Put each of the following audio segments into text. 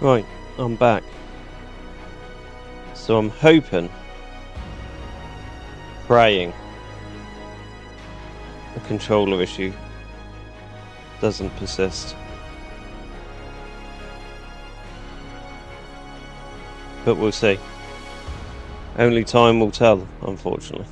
Right, I'm back. So I'm hoping, praying, the controller issue doesn't persist. But we'll see. Only time will tell, unfortunately.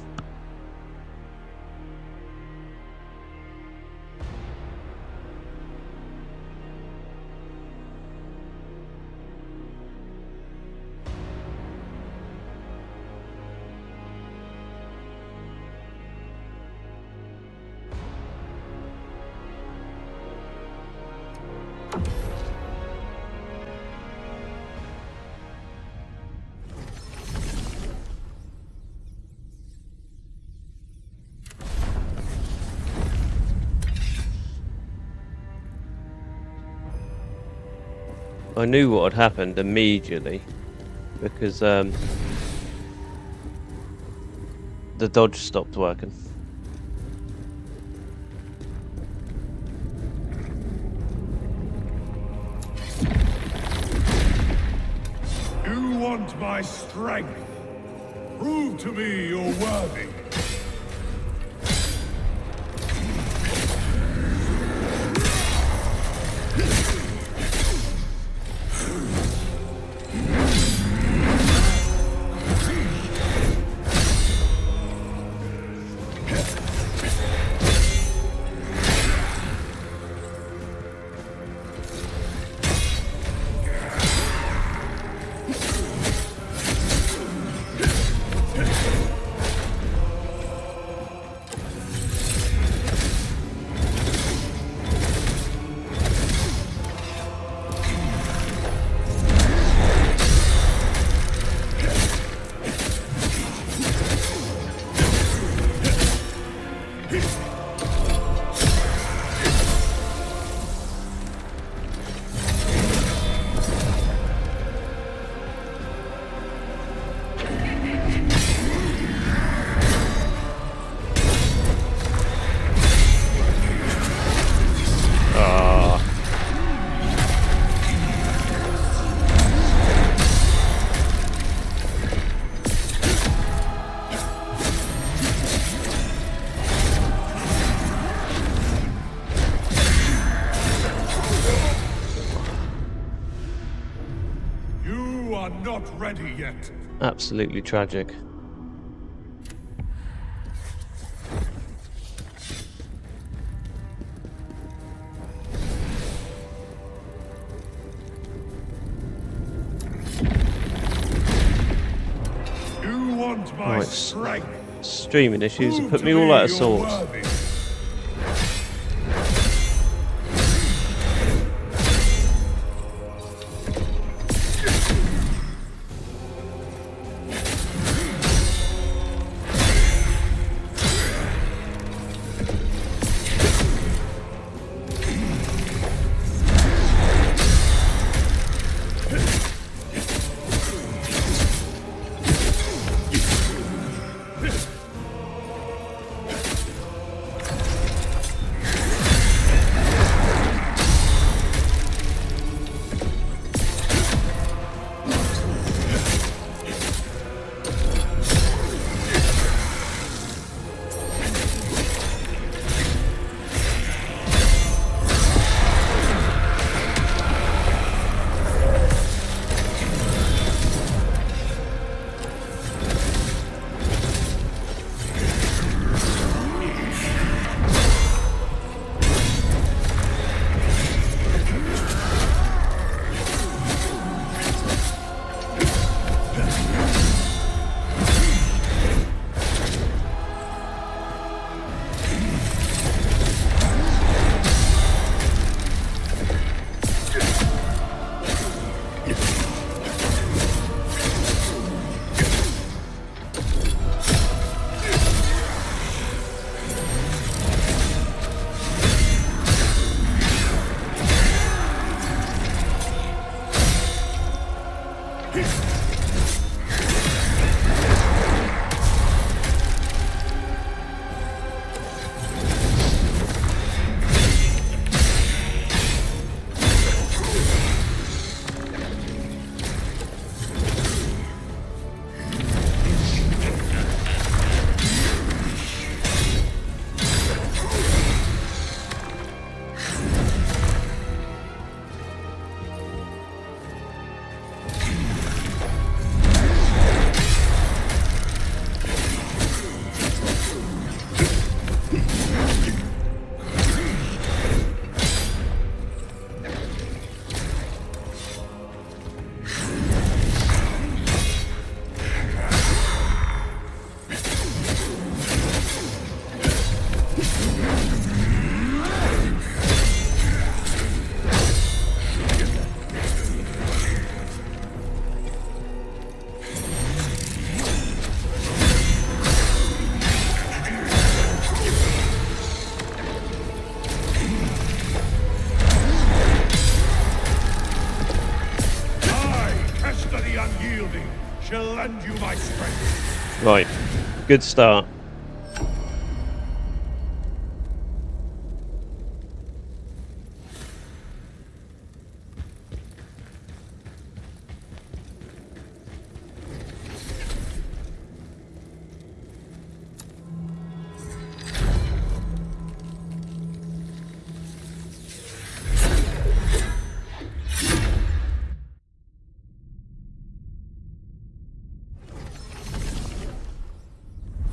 I knew what had happened immediately because the dodge stopped working. You want my strength? Prove to me you're worthy. Not ready yet. Absolutely tragic. You want my strength? Streaming issues have put me all out of sorts. lend you my strength. Right, good start.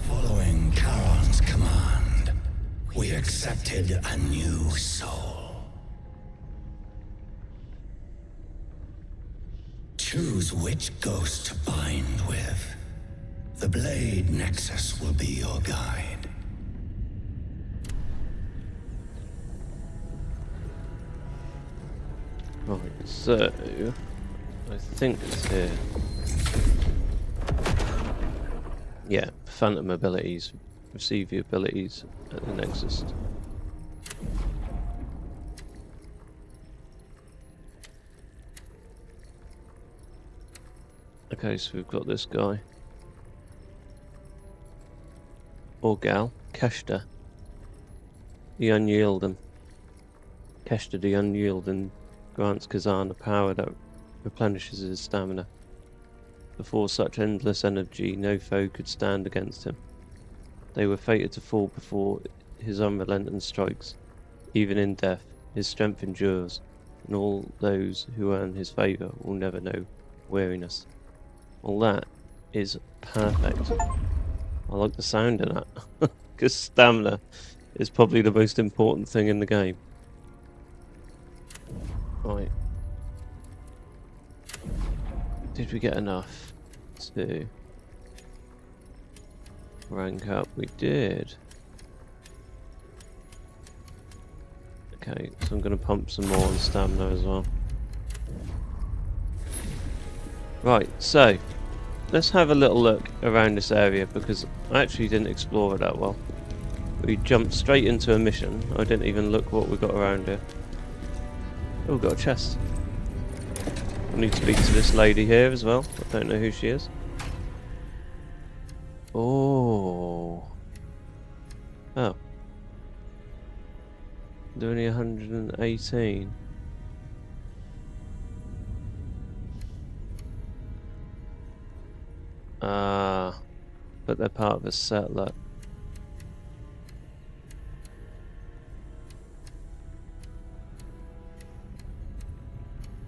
Following Charon's command, we accepted a new soul. Choose which ghost to bind with. The Blade Nexus will be your guide. Right, so I think it's here. Yeah, phantom abilities. Receive your abilities at the Nexus. Okay, so we've got this guy. Or gal. Keshta. The Unyielding. Keshta the Unyielding grants Khazan a power that replenishes his stamina. Before such endless energy, no foe could stand against him. They were fated to fall before his unrelenting strikes. Even in death, his strength endures, and all those who earn his favour will never know weariness. Well, that is perfect. I like the sound of that, because stamina is probably the most important thing in the game. Right. Did we get enough to rank up? We did. Okay, so I'm going to pump some more on stamina as well. Right, so let's have a little look around this area because I actually didn't explore it that well. We jumped straight into a mission. I didn't even look what we got around here. Oh, we've got a chest. I need to speak to this lady here as well. I don't know who she is. Oh. Oh. They're only 118. Ah. But they're part of a settler.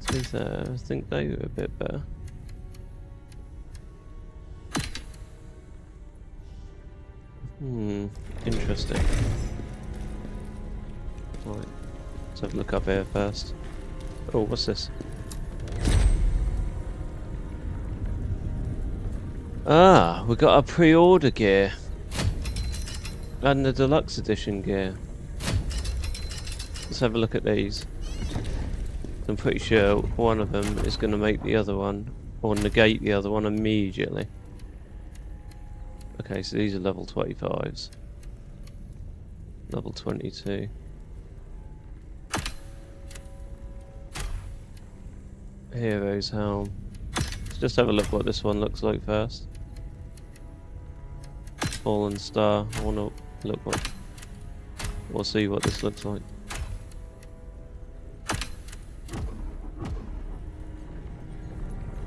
To be fair, I think they were a bit better. Interesting. Right, let's have a look up here first. Oh, what's this? Ah, we got our pre-order gear. And the deluxe edition gear. Let's have a look at these. I'm pretty sure one of them is going to make the other one, or negate the other one immediately. Okay, so these are level 25s. Level 22. Hero's helm. Let's just have a look what this one looks like first. Fallen star. I want to look what. We'll see what this looks like.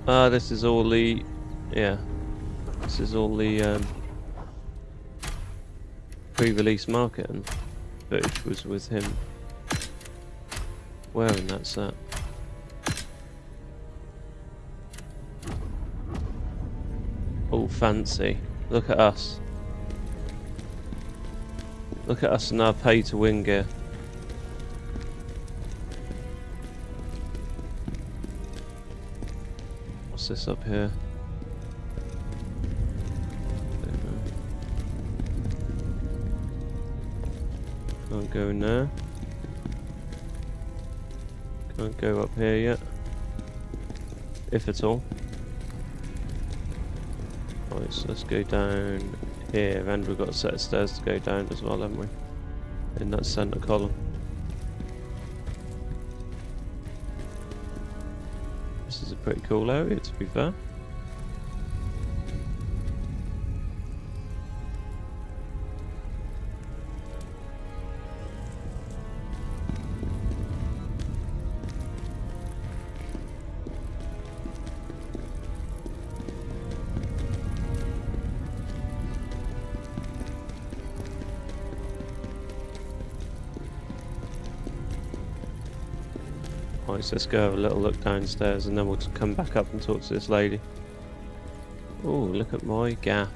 Ah, this is all the. Yeah. This is all the pre-release marketing footage was with him wearing that set. All fancy. Look at us. Look at us in our pay-to-win gear. What's this up here? Can't go in there. Can't go up here yet. If at all. Right, so let's go down here, and we've got a set of stairs to go down as well, haven't we? In that centre column. This is a pretty cool area, to be fair. Right, so let's go have a little look downstairs and then we'll come back up and talk to this lady. Oh, look at my gaff.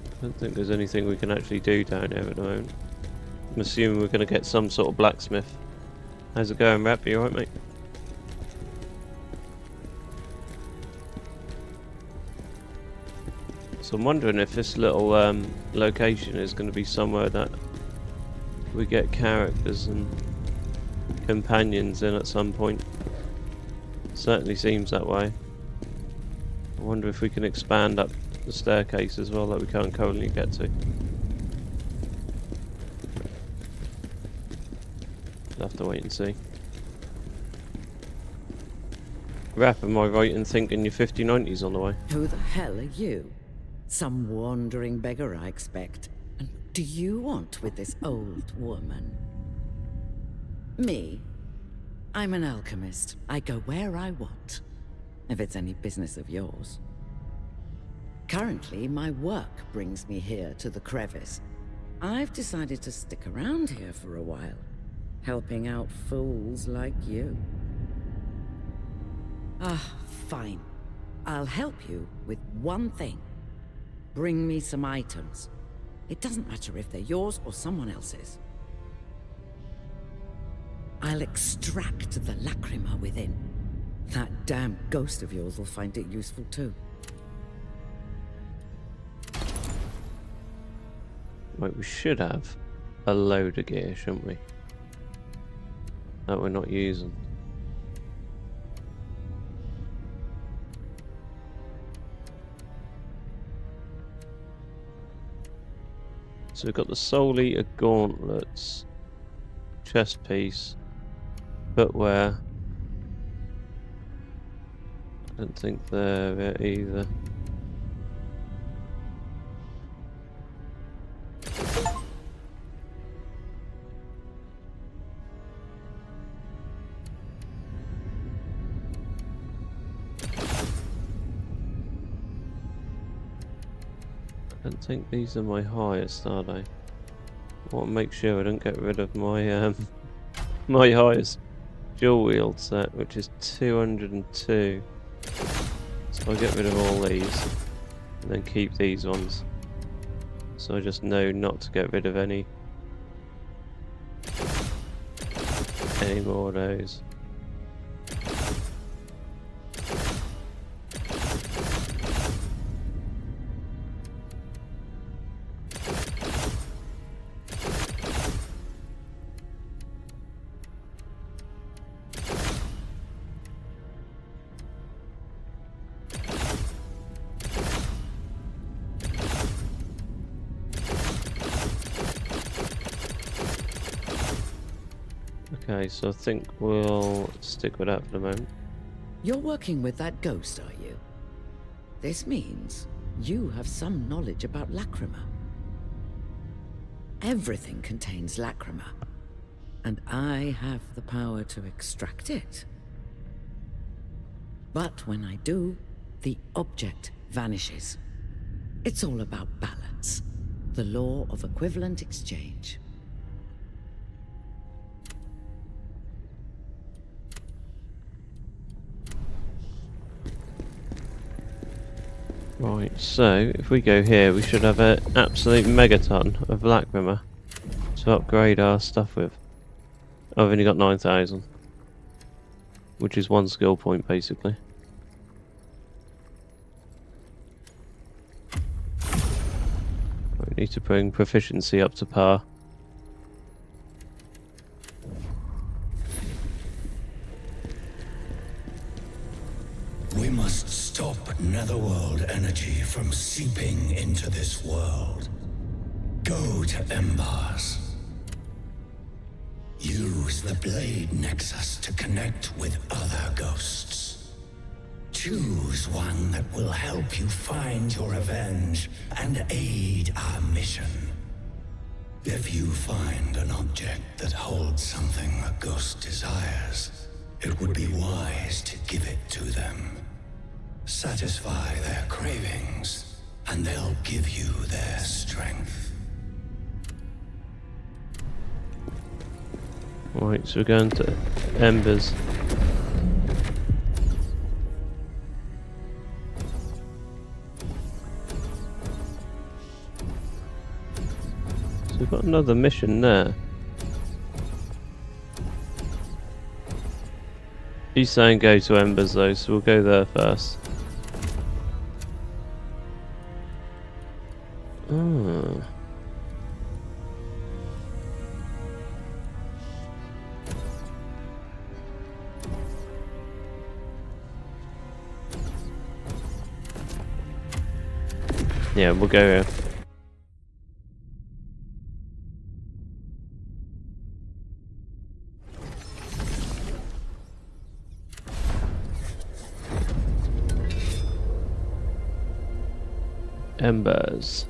I don't think there's anything we can actually do down here at the moment. I'm assuming we're going to get some sort of blacksmith. How's it going, Rap? You alright, mate? So I'm wondering if this little location is going to be somewhere that we get characters and companions in at some point. Certainly seems that way. I wonder if we can expand up the staircase as well that we can't currently get to. We'll have to wait and see. Rap, am I right in thinking your 5090's on the way? Who the hell are you? Some wandering beggar, I expect. And what do you want with this old woman? Me? I'm an alchemist. I go where I want, if it's any business of yours. Currently, my work brings me here to the crevice. I've decided to stick around here for a while, helping out fools like you. Ah, fine. I'll help you with one thing. Bring me some items. It doesn't matter if they're yours or someone else's. I'll extract the lacrima within. That damn ghost of yours will find it useful too. Right, we should have a load of gear, shouldn't we? That we're not using. So we've got the Soul Eater gauntlets, chest piece, footwear. I don't think they're it either. I don't think these are my highest, are they? I want to make sure I don't get rid of my my highest dual wield set, which is 202. So I'll get rid of all these and then keep these ones. So I just know not to get rid of any more of those. Okay, so I think we'll stick with that for the moment. You're working with that ghost, are you? This means you have some knowledge about lacrima. Everything contains lacrima, and I have the power to extract it. But when I do, the object vanishes. It's all about balance, the law of equivalent exchange. Right, so if we go here, we should have an absolute megaton of lacrima to upgrade our stuff with. I've only got 9,000, which is one skill point basically. We need to bring proficiency up to par. We must stop netherworld energy from seeping into this world. Go to Embers. Use the Blade Nexus to connect with other ghosts. Choose one that will help you find your revenge and aid our mission. If you find an object that holds something a ghost desires, it would be wise to give it to them. Satisfy their cravings, and they'll give you their strength. Right, so we're going to Embers. So we've got another mission there. He's saying go to Embers though, so we'll go there first. Oh. Yeah, we'll go here. Embers.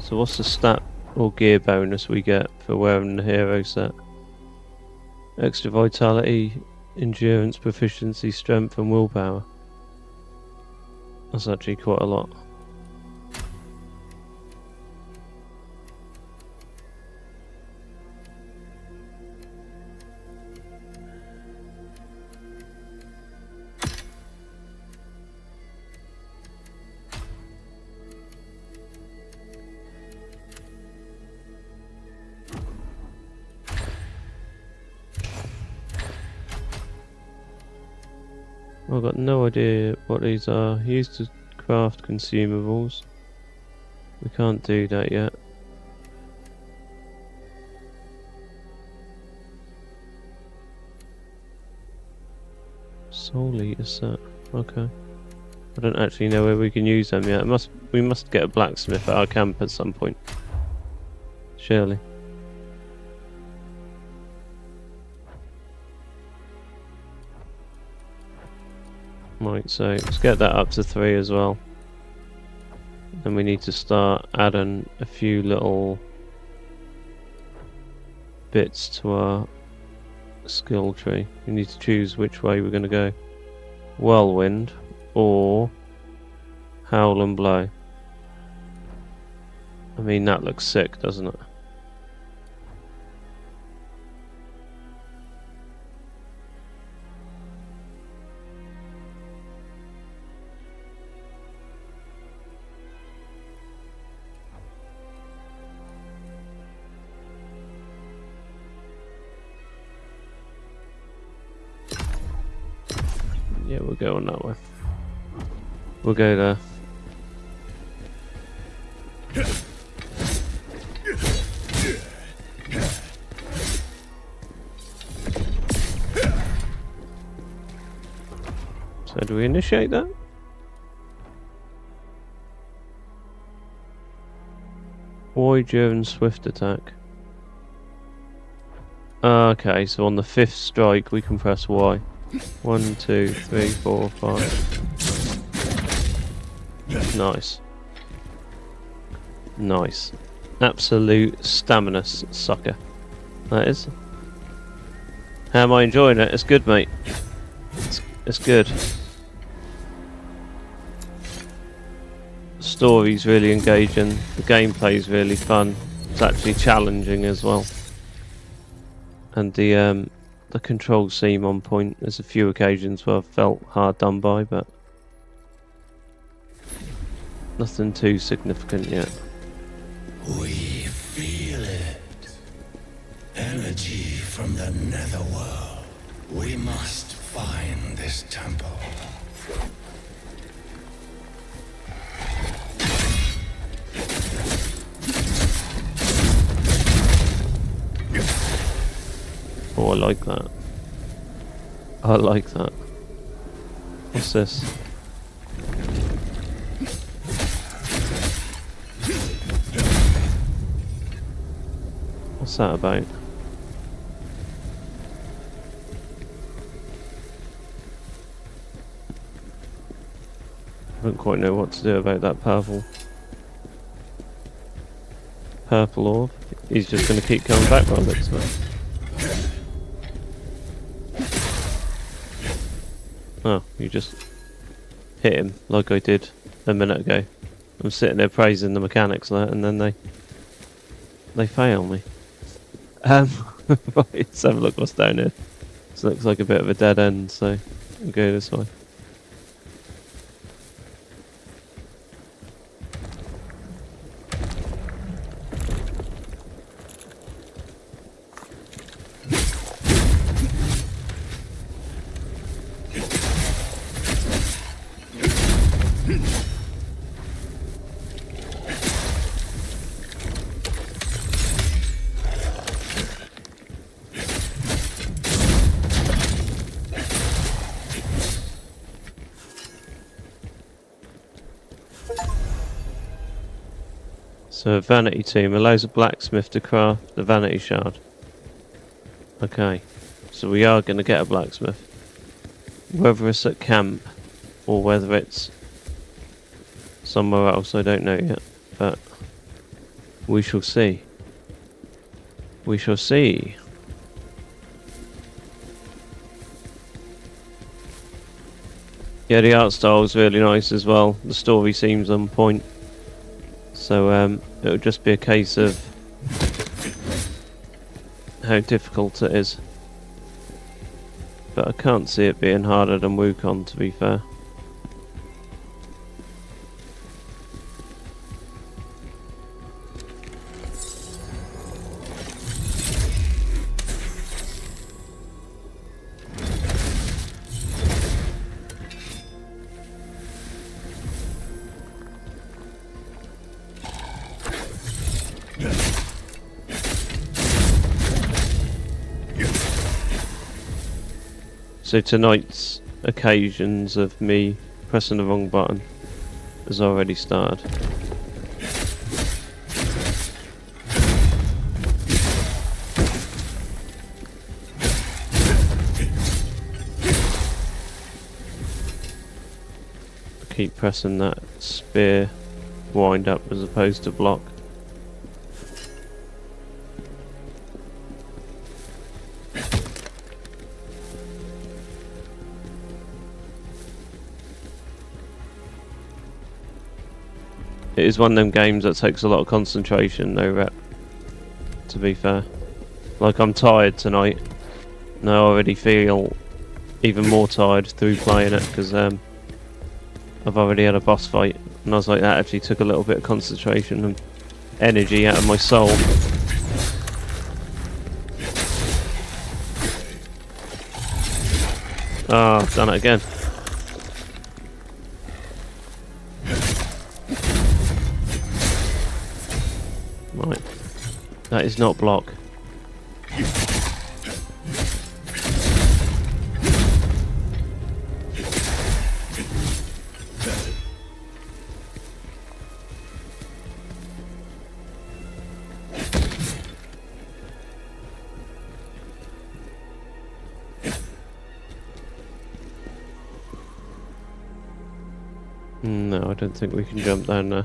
So what's the stat or gear bonus we get for wearing the hero set? Extra vitality, endurance, proficiency, strength and willpower. That's actually quite a lot. I've got no idea what these are. Used to craft consumables. We can't do that yet. Soul Eater set. Okay. I don't actually know where we can use them yet. We must get a blacksmith at our camp at some point. Surely. Right, so let's get that up to 3 as well. Then we need to start adding a few little bits to our skill tree. We need to choose which way we're going to go. Whirlwind or Howl and Blow. I mean, that looks sick, doesn't it? Yeah, we'll go on that way. We'll go there. So do we initiate that? Y during swift attack. Okay, so on the 5th strike we can press Y. 1, 2, 3, 4, 5. Nice. Nice. Absolute stamina sucker. That is. How am I enjoying it? It's good, mate. It's good. The story's really engaging. The gameplay's really fun. It's actually challenging as well. And the controls seem on point. There's a few occasions where I've felt hard done by, but nothing too significant yet. We feel it. Energy from the netherworld. We must find this temple. Oh, I like that. I like that. What's this? What's that about? I don't quite know what to do about that purple. purple orb. He's just going to keep coming back by the looks of it. Oh, you just hit him like I did a minute ago. I'm sitting there praising the mechanics of that, and then they fail me. Right, let's have a look what's down here. This looks like a bit of a dead end, so I'll go this way. So a vanity tomb allows a blacksmith to craft the vanity shard. Okay, so we are going to get a blacksmith. Whether it's at camp or whether it's somewhere else, I don't know yet. But we shall see. We shall see. Yeah, the art style is really nice as well. The story seems on point. So it'll just be a case of how difficult it is. But I can't see it being harder than Wukong, to be fair. So tonight's occasions of me pressing the wrong button has already started. Keep pressing that spear wind up as opposed to block. It is one of them games that takes a lot of concentration, though, Rep. To be fair. Like, I'm tired tonight. And I already feel even more tired through playing it, because I've already had a boss fight. And I was like, that actually took a little bit of concentration and energy out of my soul. Ah, I've done it again. Right. That is not block. No, I don't think we can jump down there.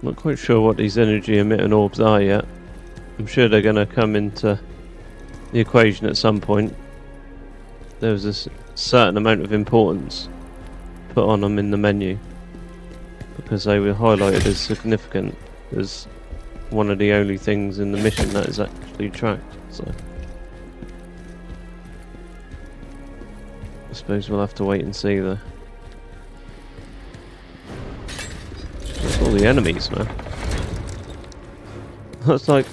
Not quite sure what these energy emitting orbs are yet. I'm sure they're going to come into the equation at some point. There was a certain amount of importance put on them in the menu because they were highlighted as significant, as one of the only things in the mission that is actually tracked. So I suppose we'll have to wait and see there. That's all the enemies, man. That's like...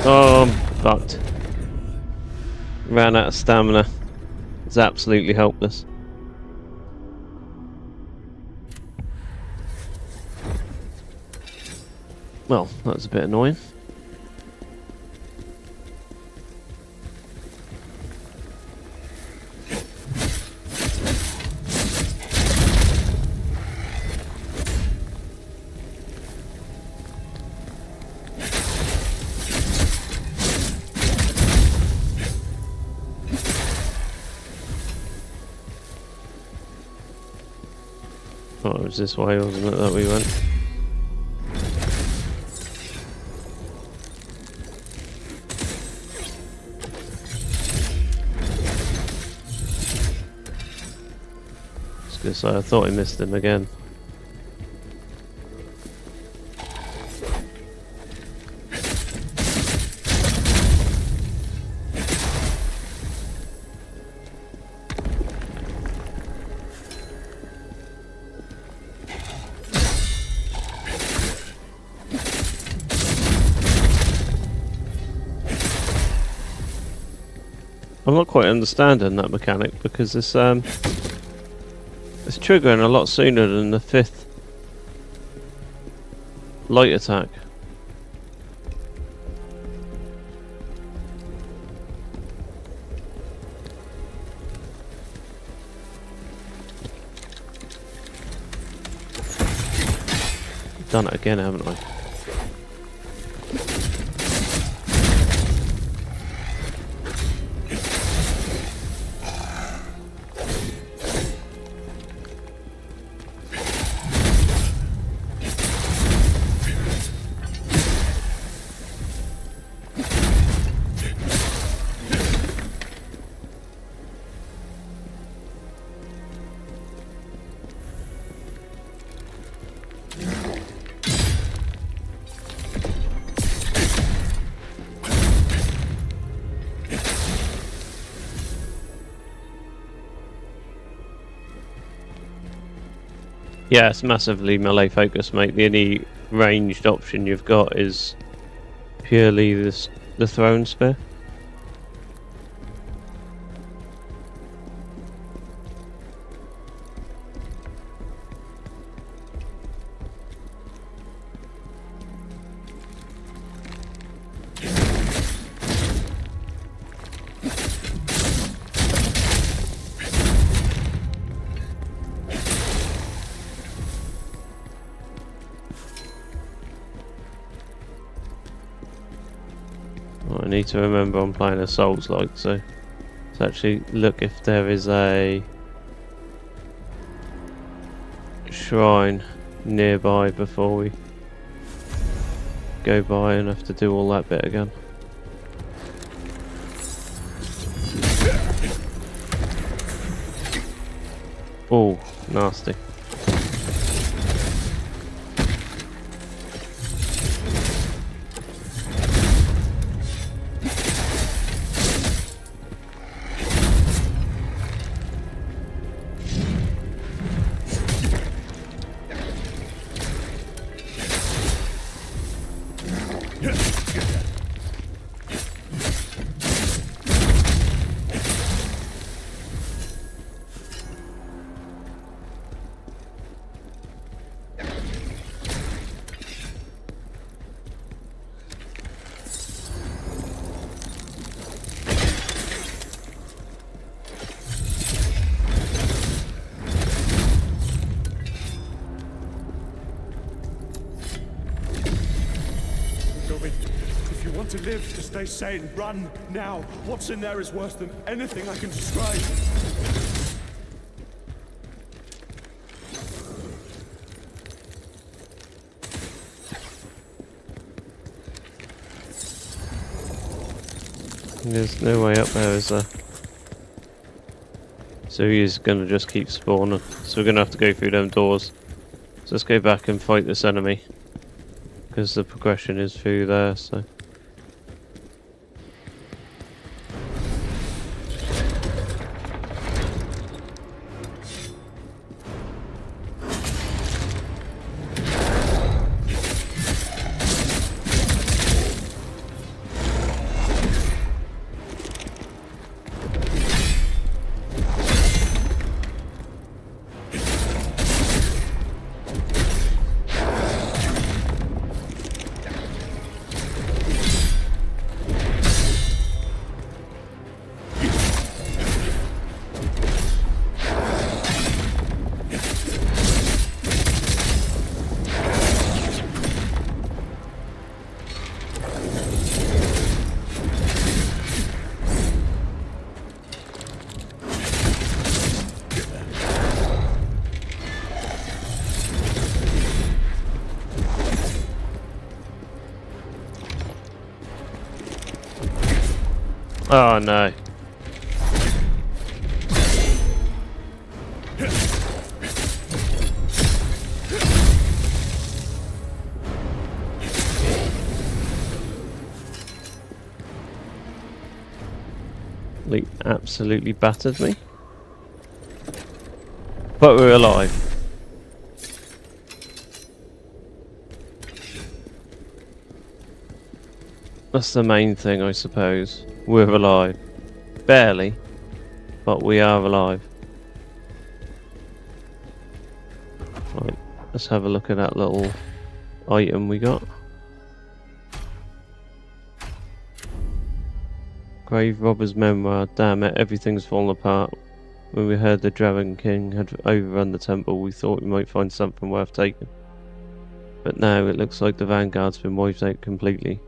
Oh, I'm fucked. Ran out of stamina. It's absolutely helpless. Well, that was a bit annoying. Oh, it was this way, wasn't it, that we went? I was gonna say, I thought I missed him again. I'm not quite understanding that mechanic because it's triggering a lot sooner than the 5th light attack. Done it again, haven't I? Yeah, it's massively melee focused, mate. The only ranged option you've got is purely the throne spear. I need to remember I'm playing a Soulslike, so let's actually look if there is a shrine nearby before we go by and have to do all that bit again. Oh, nasty. To live, to stay sane, run now. What's in there is worse than anything I can describe. There's no way up there, is there? So he's gonna just keep spawning. So we're gonna have to go through them doors. So let's go back and fight this enemy, because the progression is through there. So. Oh no. He absolutely battered me. But we're alive. That's the main thing, I suppose. We're alive. Barely, but we are alive. Right, let's have a look at that little item we got. Grave Robber's Memoir. Damn it, everything's fallen apart. When we heard the Dragon King had overrun the temple, we thought we might find something worth taking. But now it looks like the Vanguard's been wiped out completely.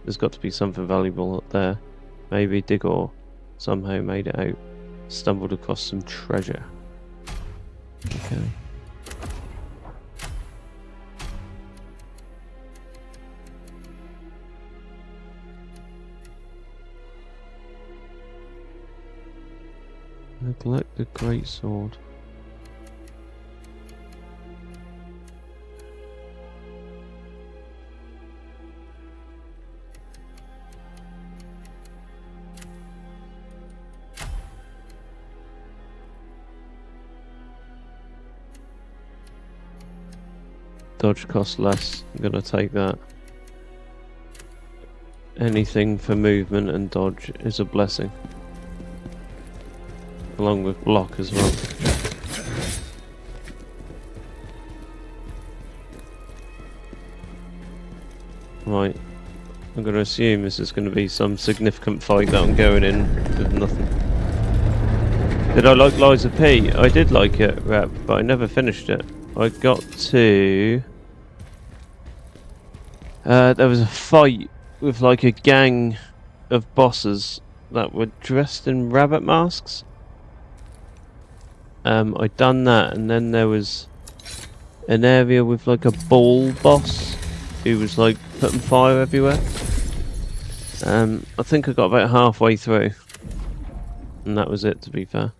There's got to be something valuable up there. Maybe Digor somehow made it out. Stumbled across some treasure. Okay. Neglect the greatsword. Dodge costs less. I'm gonna take that. Anything for movement and dodge is a blessing. Along with block as well. Right. I'm gonna assume this is gonna be some significant fight that I'm going in with nothing. Did I like Lies of P? I did like it, Rep, but I never finished it. I got to... there was a fight with like a gang of bosses that were dressed in rabbit masks. I'd done that, and then there was an area with like a ball boss who was like putting fire everywhere. I think I got about halfway through, and that was it, to be fair.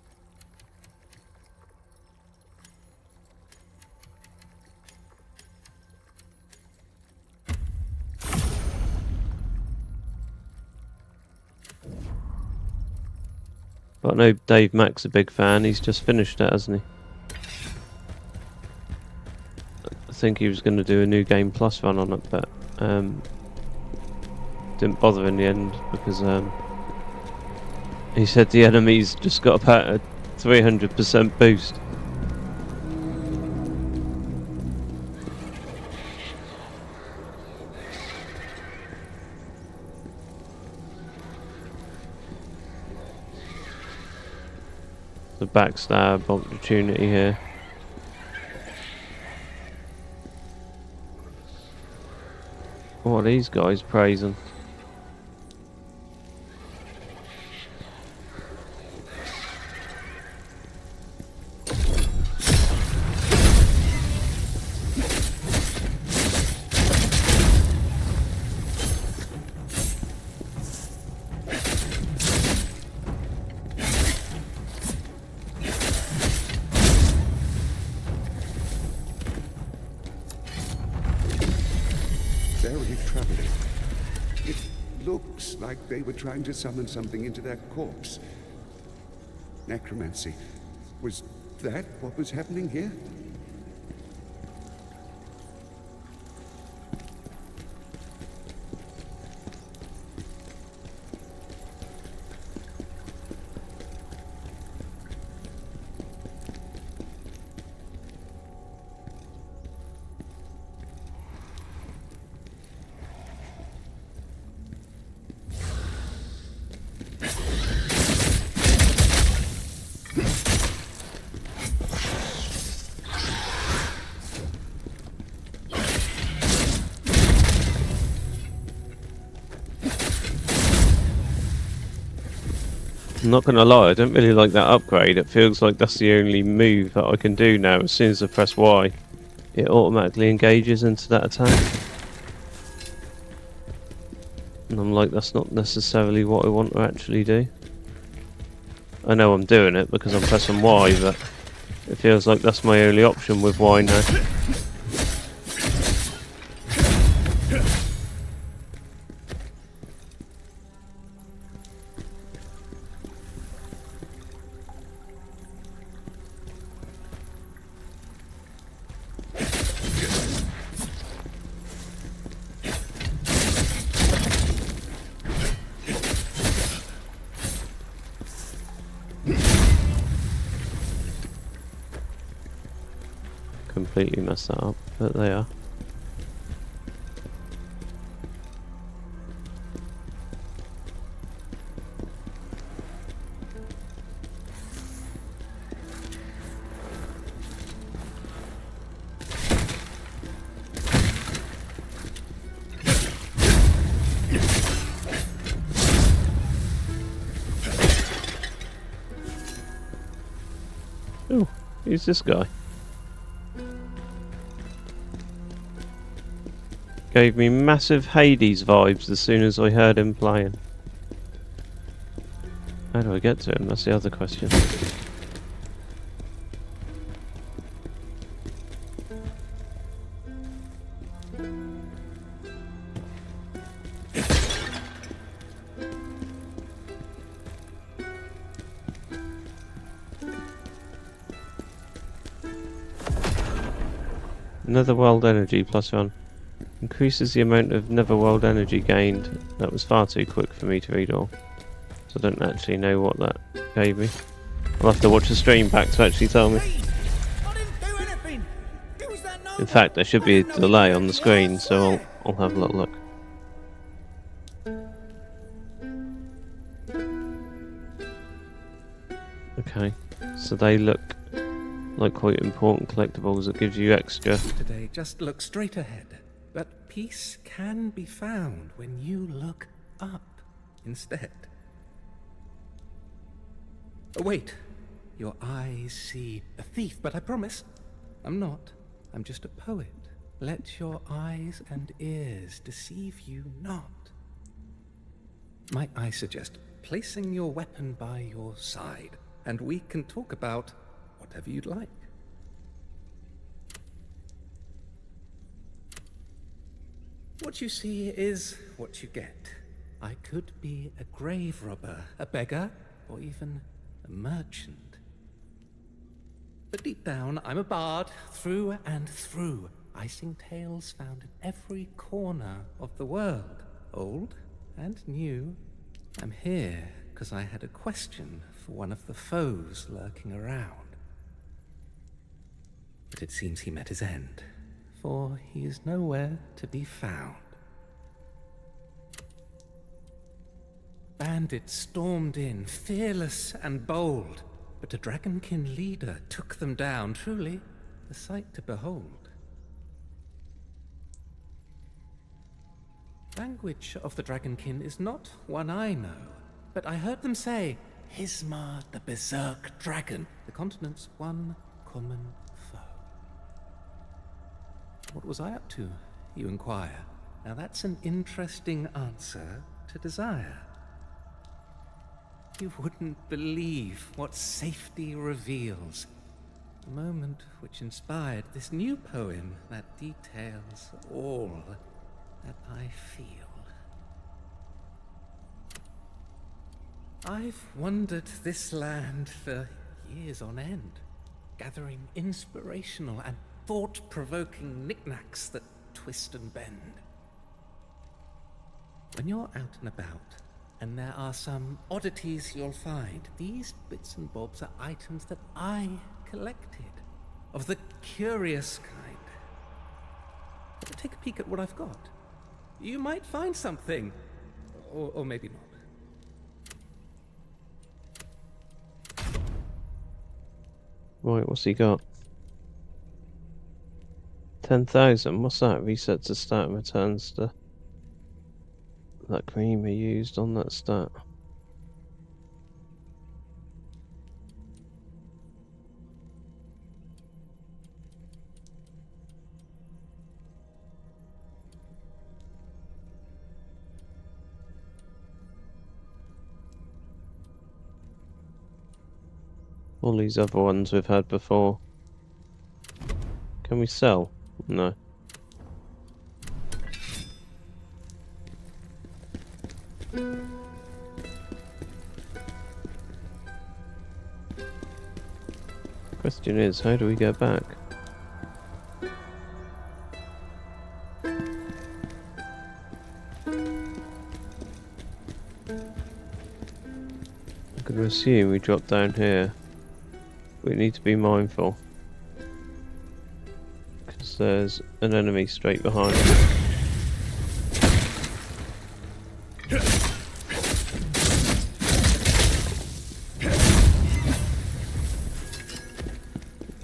But I know Dave Mack's a big fan. He's just finished it, hasn't he? I think he was going to do a New Game Plus run on it, but didn't bother in the end because he said the enemies just got about a 300% boost. The backstab opportunity here. What are these guys praising? Like they were trying to summon something into their corpse. Necromancy. Was that what was happening here? I'm not gonna lie, I don't really like that upgrade. It feels like that's the only move that I can do now. As soon as I press Y, it automatically engages into that attack. And I'm like, that's not necessarily what I want to actually do. I know I'm doing it because I'm pressing Y, but it feels like that's my only option with Y now. Completely messed that up, but they are. Oh, who's this guy? Gave me massive Hades vibes as soon as I heard him playing. How do I get to him? That's the other question. Netherworld energy +1. Increases the amount of netherworld energy gained. That was far too quick for me to read all. So I don't actually know what that gave me. I'll have to watch the stream back to actually tell me. In fact, there should be a delay on the screen, so I'll have a little look. Okay, so they look like quite important collectibles that gives you extra. Today, just look straight ahead. But peace can be found when you look up instead. Oh, wait, your eyes see a thief, but I promise I'm not. I'm just a poet. Let your eyes and ears deceive you not. Might I suggest placing your weapon by your side, and we can talk about whatever you'd like. What you see is what you get. I could be a grave robber, a beggar, or even a merchant. But deep down, I'm a bard through and through. I sing tales found in every corner of the world, old and new. I'm here because I had a question for one of the foes lurking around. But it seems he met his end, for he is nowhere to be found. Bandits stormed in, fearless and bold, but a dragonkin leader took them down, truly a sight to behold. Language of the dragonkin is not one I know, but I heard them say, Hismar the Berserk Dragon, the continent's one common foe. What was I up to, you inquire? Now that's an interesting answer to desire. You wouldn't believe what safety reveals. The moment which inspired this new poem that details all that I feel. I've wandered this land for years on end, gathering inspirational and thought-provoking knickknacks that twist and bend. When you're out and about, and there are some oddities you'll find, these bits and bobs are items that I collected, of the curious kind. Take a peek at what I've got. You might find something, or maybe not. Right, what's he got? 10,000, what's that? Resets the stat and returns to that cream he used on that stat. All these other ones we've had before. Can we sell? No. Question is, how do we get back? I'm going to assume we drop down here. We need to be mindful. Because there's an enemy straight behind us.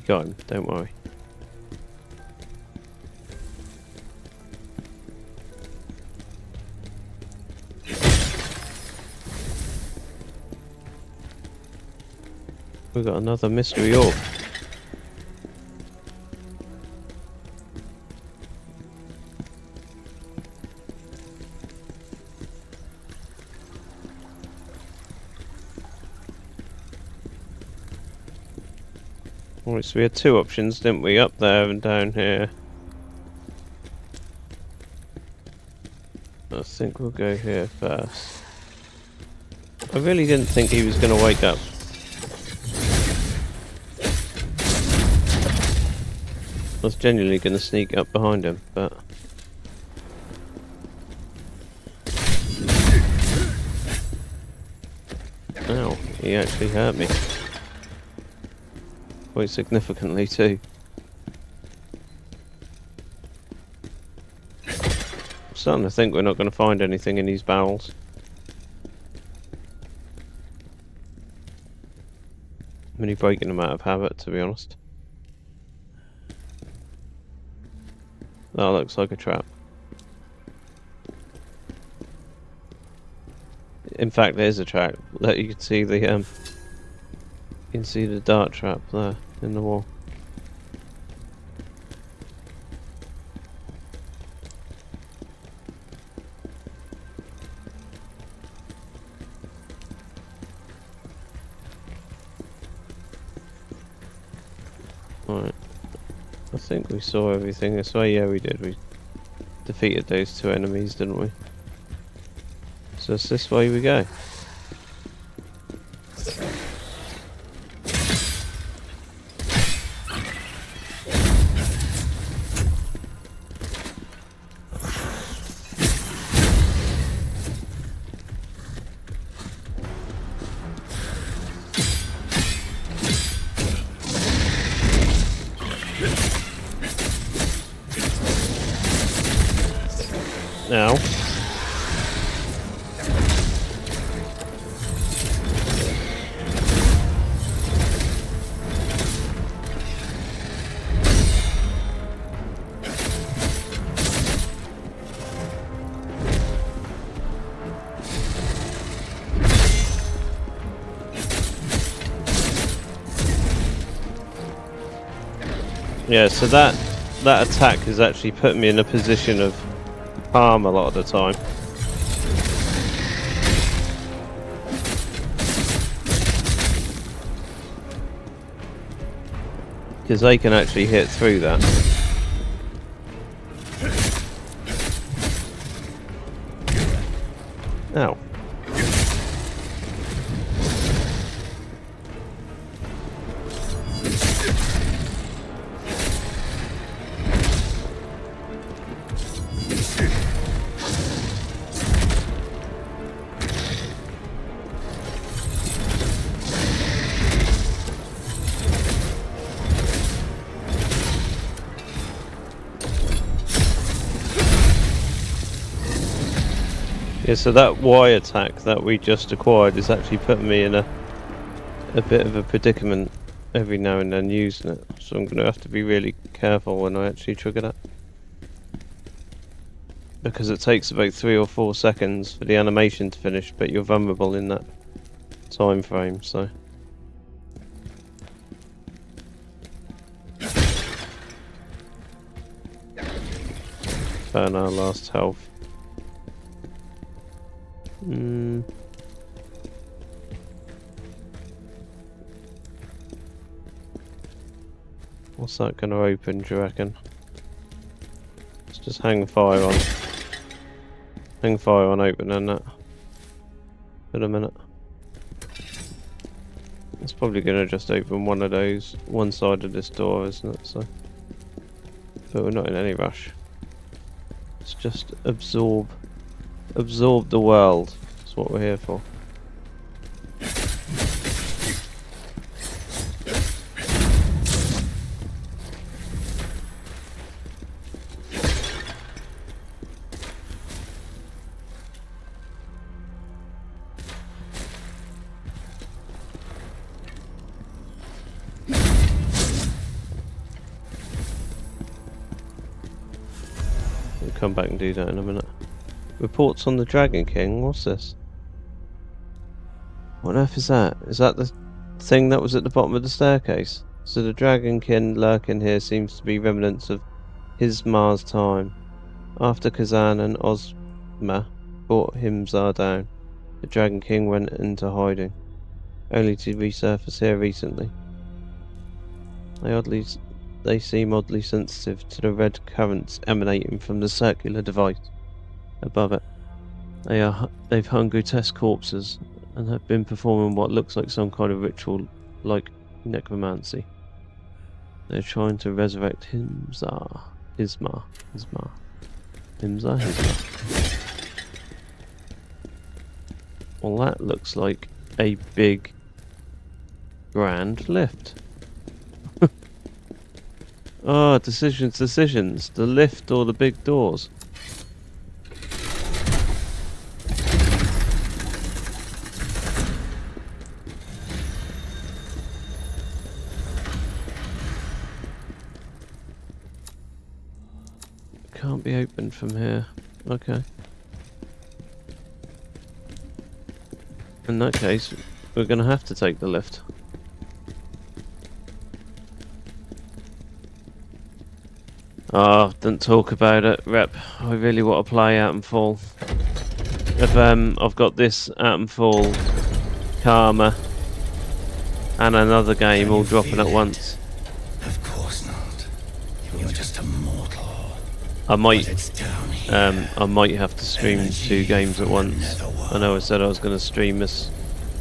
Got him, don't worry. We've got another mystery orb. Alright, so we had two options, didn't we? Up there and down here. I think we'll go here first. I really didn't think he was going to wake up. I was genuinely going to sneak up behind him, but... Ow, he actually hurt me. Quite significantly too. I'm starting to think we're not going to find anything in these barrels. I'm only breaking them out of habit, to be honest. That looks like a trap. In fact, there's a trap. You can see the you can see the dart trap there in the wall. Alright. I think we saw everything this way. Yeah, we did. We defeated those two enemies, didn't we? So it's this way we go. Now. Yeah, so that attack has actually put me in a position of harm a lot of the time. Because they can actually hit through that. Ow. Yeah, so that Y attack that we just acquired is actually putting me in a bit of a predicament every now and then using it. So I'm going to have to be really careful when I actually trigger that. Because it takes about 3 or 4 seconds for the animation to finish, but you're vulnerable in that time frame, so... Burn our last health. What's that going to open, do you reckon? Let's just hang fire on. Hang fire on opening that. In a minute. It's probably going to just open one of those, one side of this door, isn't it? So, but we're not in any rush. Let's just absorb the world. That's what we're here for. Come back and do that in a minute. Reports on the Dragon King. What's this? What on earth is that? Is that the thing that was at the bottom of the staircase? So the Dragon King lurking here seems to be remnants of Hismar's time. After Khazan and Ozma brought Himzar down, the Dragon King went into hiding, only to resurface here recently. They seem oddly sensitive to the red currents emanating from the circular device above it. They've hung grotesque corpses and have been performing what looks like some kind of ritual like necromancy. They're trying to resurrect Hismar. Well, that looks like a big grand lift. Oh, decisions. The lift or the big doors? Can't be opened from here. Okay. In that case, we're going to have to take the lift. Oh, don't talk about it, Rep. I really want to play Atomfall. If I've got this Atomfall, Karma, and another game all dropping at once. Of course not. You're just a mortal. I might have to stream 2 games at once. I know I said I was going to stream this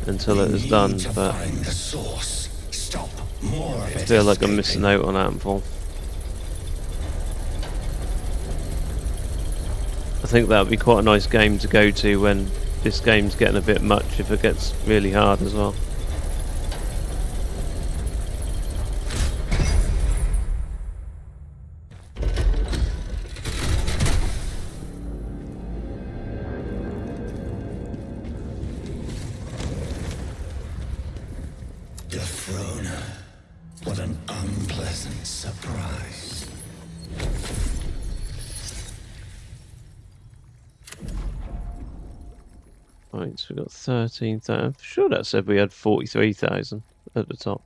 until it is done, but I feel like I'm missing out on Atomfall. I think that would be quite a nice game to go to when this game's getting a bit much, if it gets really hard as well. Defrona, what an unpleasant surprise. Right, so we've got 13,000. I'm sure that said we had 43,000 at the top.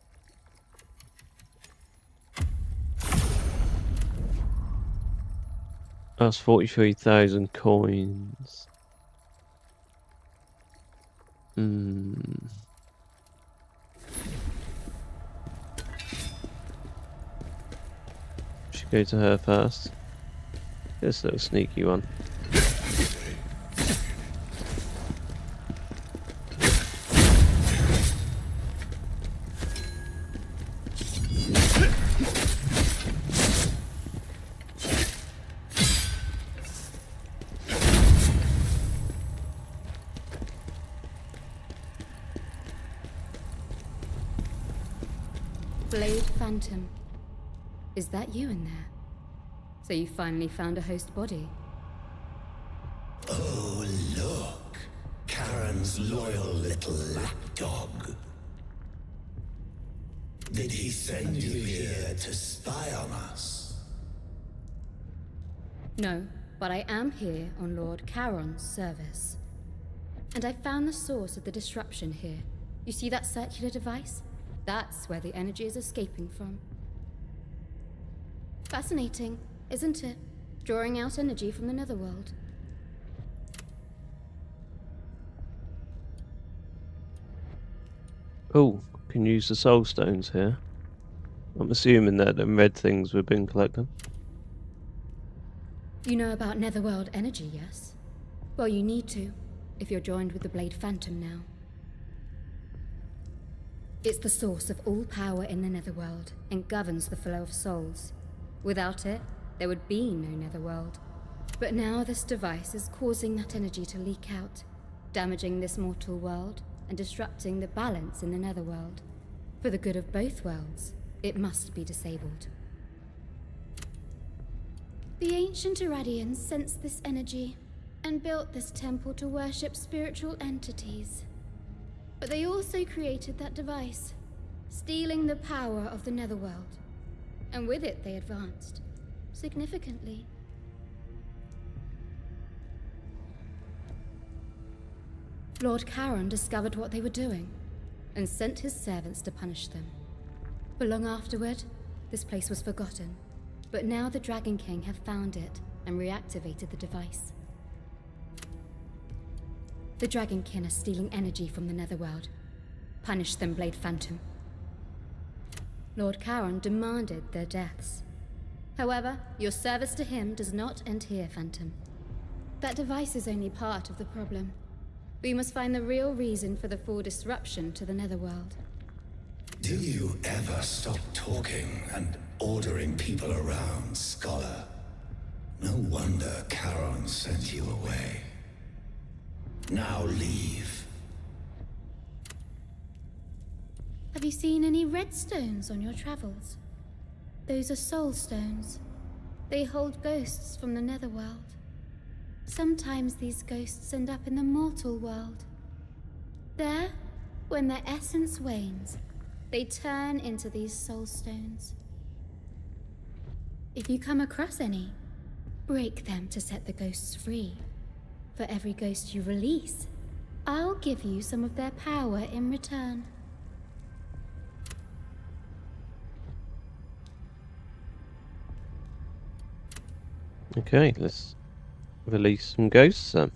That's 43,000 coins. Should go to her first. This little sneaky one. Blade Phantom. Is that you in there? So you finally found a host body? Oh, look. Karen's loyal little lapdog. Did he send you here to spy on us? No, but I am here on Lord Charon's service. And I found the source of the disruption here. You see that circular device? That's where the energy is escaping from. Fascinating, isn't it? Drawing out energy from the netherworld. Oh, can use the soul stones here. I'm assuming that the red things we've been collecting. You know about Netherworld energy, yes? Well, you need to, if you're joined with the Blade Phantom now. It's the source of all power in the Netherworld, and governs the flow of souls. Without it, there would be no Netherworld. But now this device is causing that energy to leak out, damaging this mortal world, and disrupting the balance in the Netherworld. For the good of both worlds, it must be disabled. The ancient Iradians sensed this energy, and built this temple to worship spiritual entities. But they also created that device, stealing the power of the Netherworld. And with it they advanced, significantly. Lord Charon discovered what they were doing, and sent his servants to punish them. But long afterward, this place was forgotten. But now the Dragon King have found it, and reactivated the device. The Dragon King are stealing energy from the Netherworld. Punish them, Blade Phantom. Lord Charon demanded their deaths. However, your service to him does not end here, Phantom. That device is only part of the problem. We must find the real reason for the full disruption to the Netherworld. Do you ever stop talking and ordering people around, Scholar? No wonder Charon sent you away. Now leave. Have you seen any red stones on your travels? Those are soul stones. They hold ghosts from the Netherworld. Sometimes these ghosts end up in the mortal world. There, when their essence wanes, they turn into these soul stones. If you come across any, break them to set the ghosts free. For every ghost you release, I'll give you some of their power in return. Okay, let's release some ghosts then.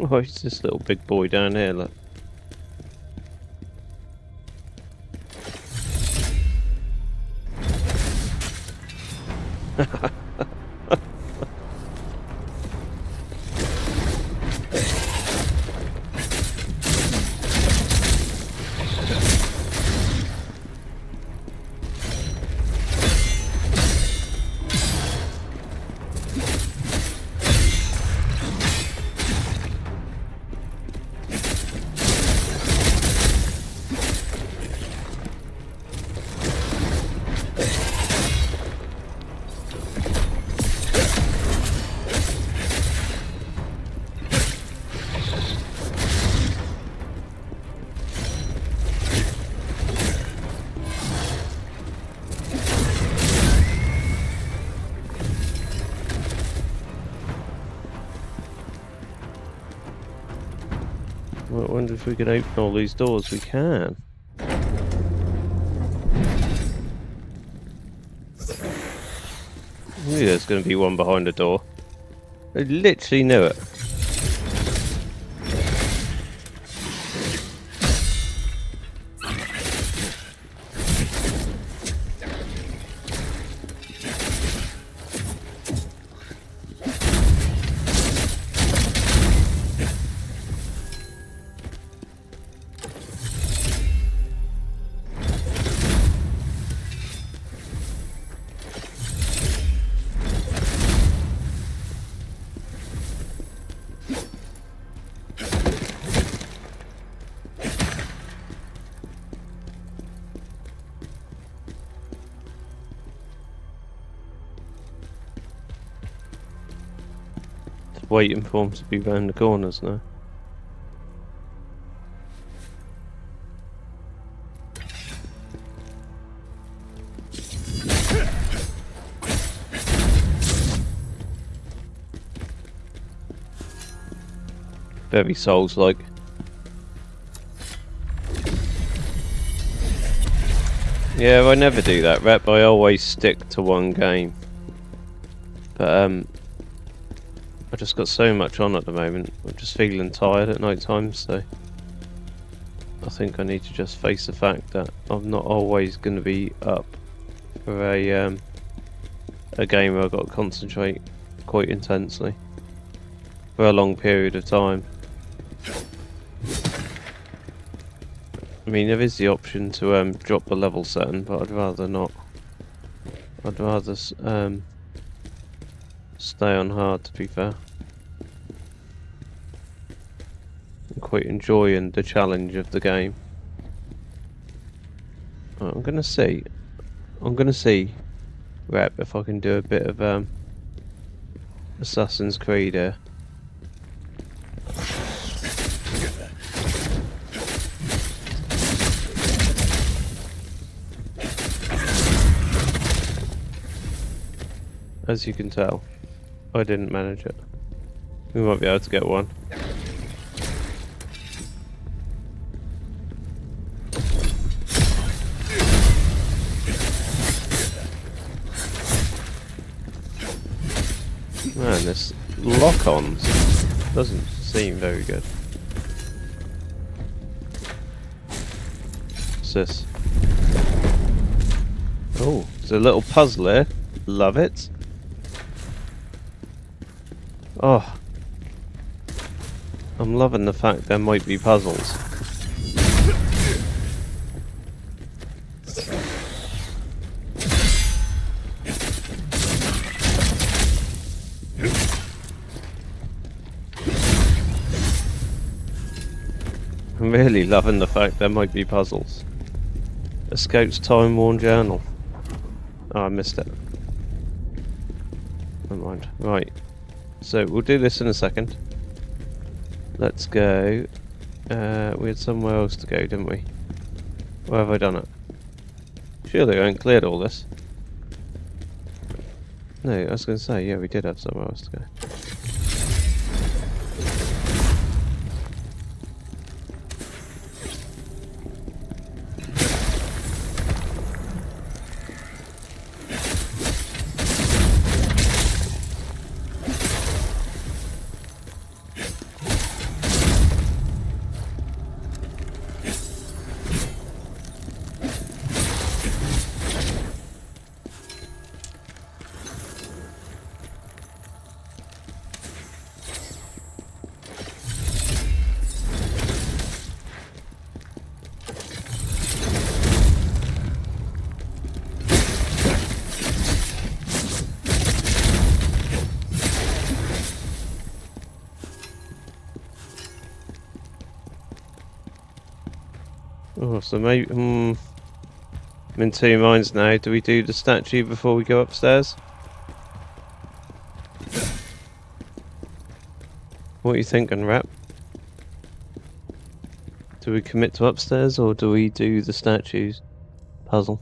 Oh, it's this little big boy down here, look. Well, I wonder if we can open all these doors. We can. I knew there's going to be one behind the door. I literally knew it. waiting for them to be round the corners now. Very Souls-like. Yeah, I never do that, Rep. I always stick to one game. But I just got so much on at the moment. I'm just feeling tired at night time, so I think I need to just face the fact that I'm not always going to be up for a game where I've got to concentrate quite intensely for a long period of time. I mean, there is the option to drop the level setting, but I'd rather not. I'd rather stay on hard, to be fair. I'm quite enjoying the challenge of the game. Right, I'm gonna see, Rep, if I can do a bit of Assassin's Creed here. As you can tell, I didn't manage it. We might be able to get one. Man, this lock-ons doesn't seem very good. What's this? Oh, there's a little puzzle here. Love it. Oh, I'm loving the fact there might be puzzles. I'm really loving the fact there might be puzzles. A scout's time-worn journal. Oh, I missed it. Never mind. Right. So we'll do this in a second. Let's go. We had somewhere else to go, didn't we? Where have I done it? Surely I ain't cleared all this. No, I was going to say, yeah, we did have somewhere else to go. Oh, so maybe... I'm in two minds now. Do we do the statue before we go upstairs? What are you thinking, Rap? Do we commit to upstairs, or do we do the statues puzzle?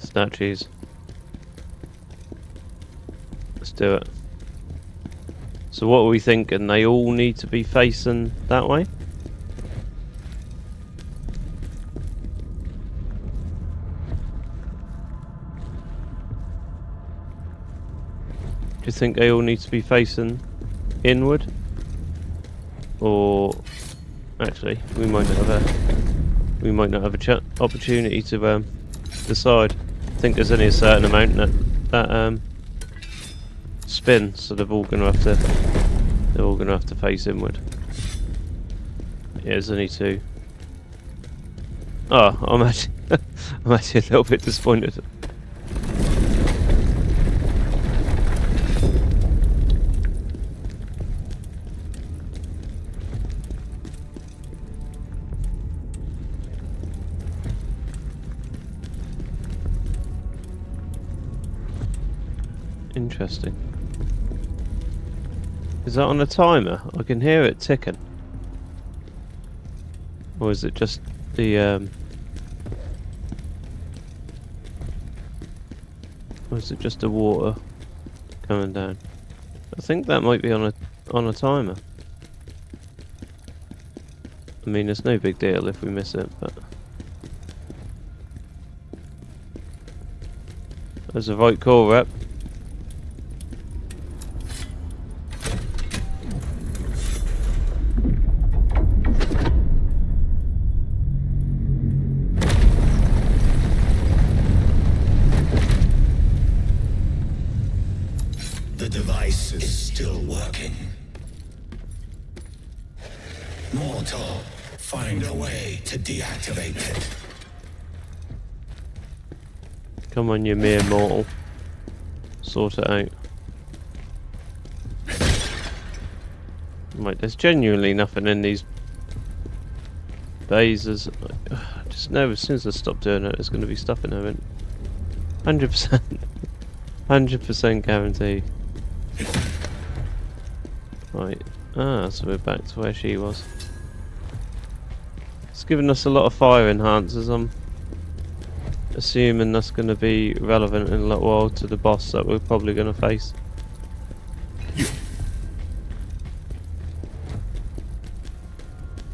Statues. Let's do it. So what are we thinking? They all need to be facing that way? Do you think they all need to be facing inward? Or actually, we might not have a opportunity to decide. I think there's only a certain amount that spin, so they're all going to have to They're all gonna have to face inward. Yeah, there's only 2. Oh, I'm actually I'm actually a little bit disappointed. Interesting. Is that on a timer? I can hear it ticking. Or is it just the or is it just the water coming down? I think that might be on a timer. I mean, it's no big deal if we miss it, but there's a right call, Rep. The device is still working. Mortal, find a way to deactivate it. Come on, you mere mortal. Sort it out. Right, there's genuinely nothing in these bays. I just know as soon as I stop doing it, there's going to be stuff in there. 100%. 100% guarantee. Right. Ah, so we're back to where she was. It's given us a lot of fire enhancers. I'm assuming that's going to be relevant in a little while to the boss that we're probably going to face.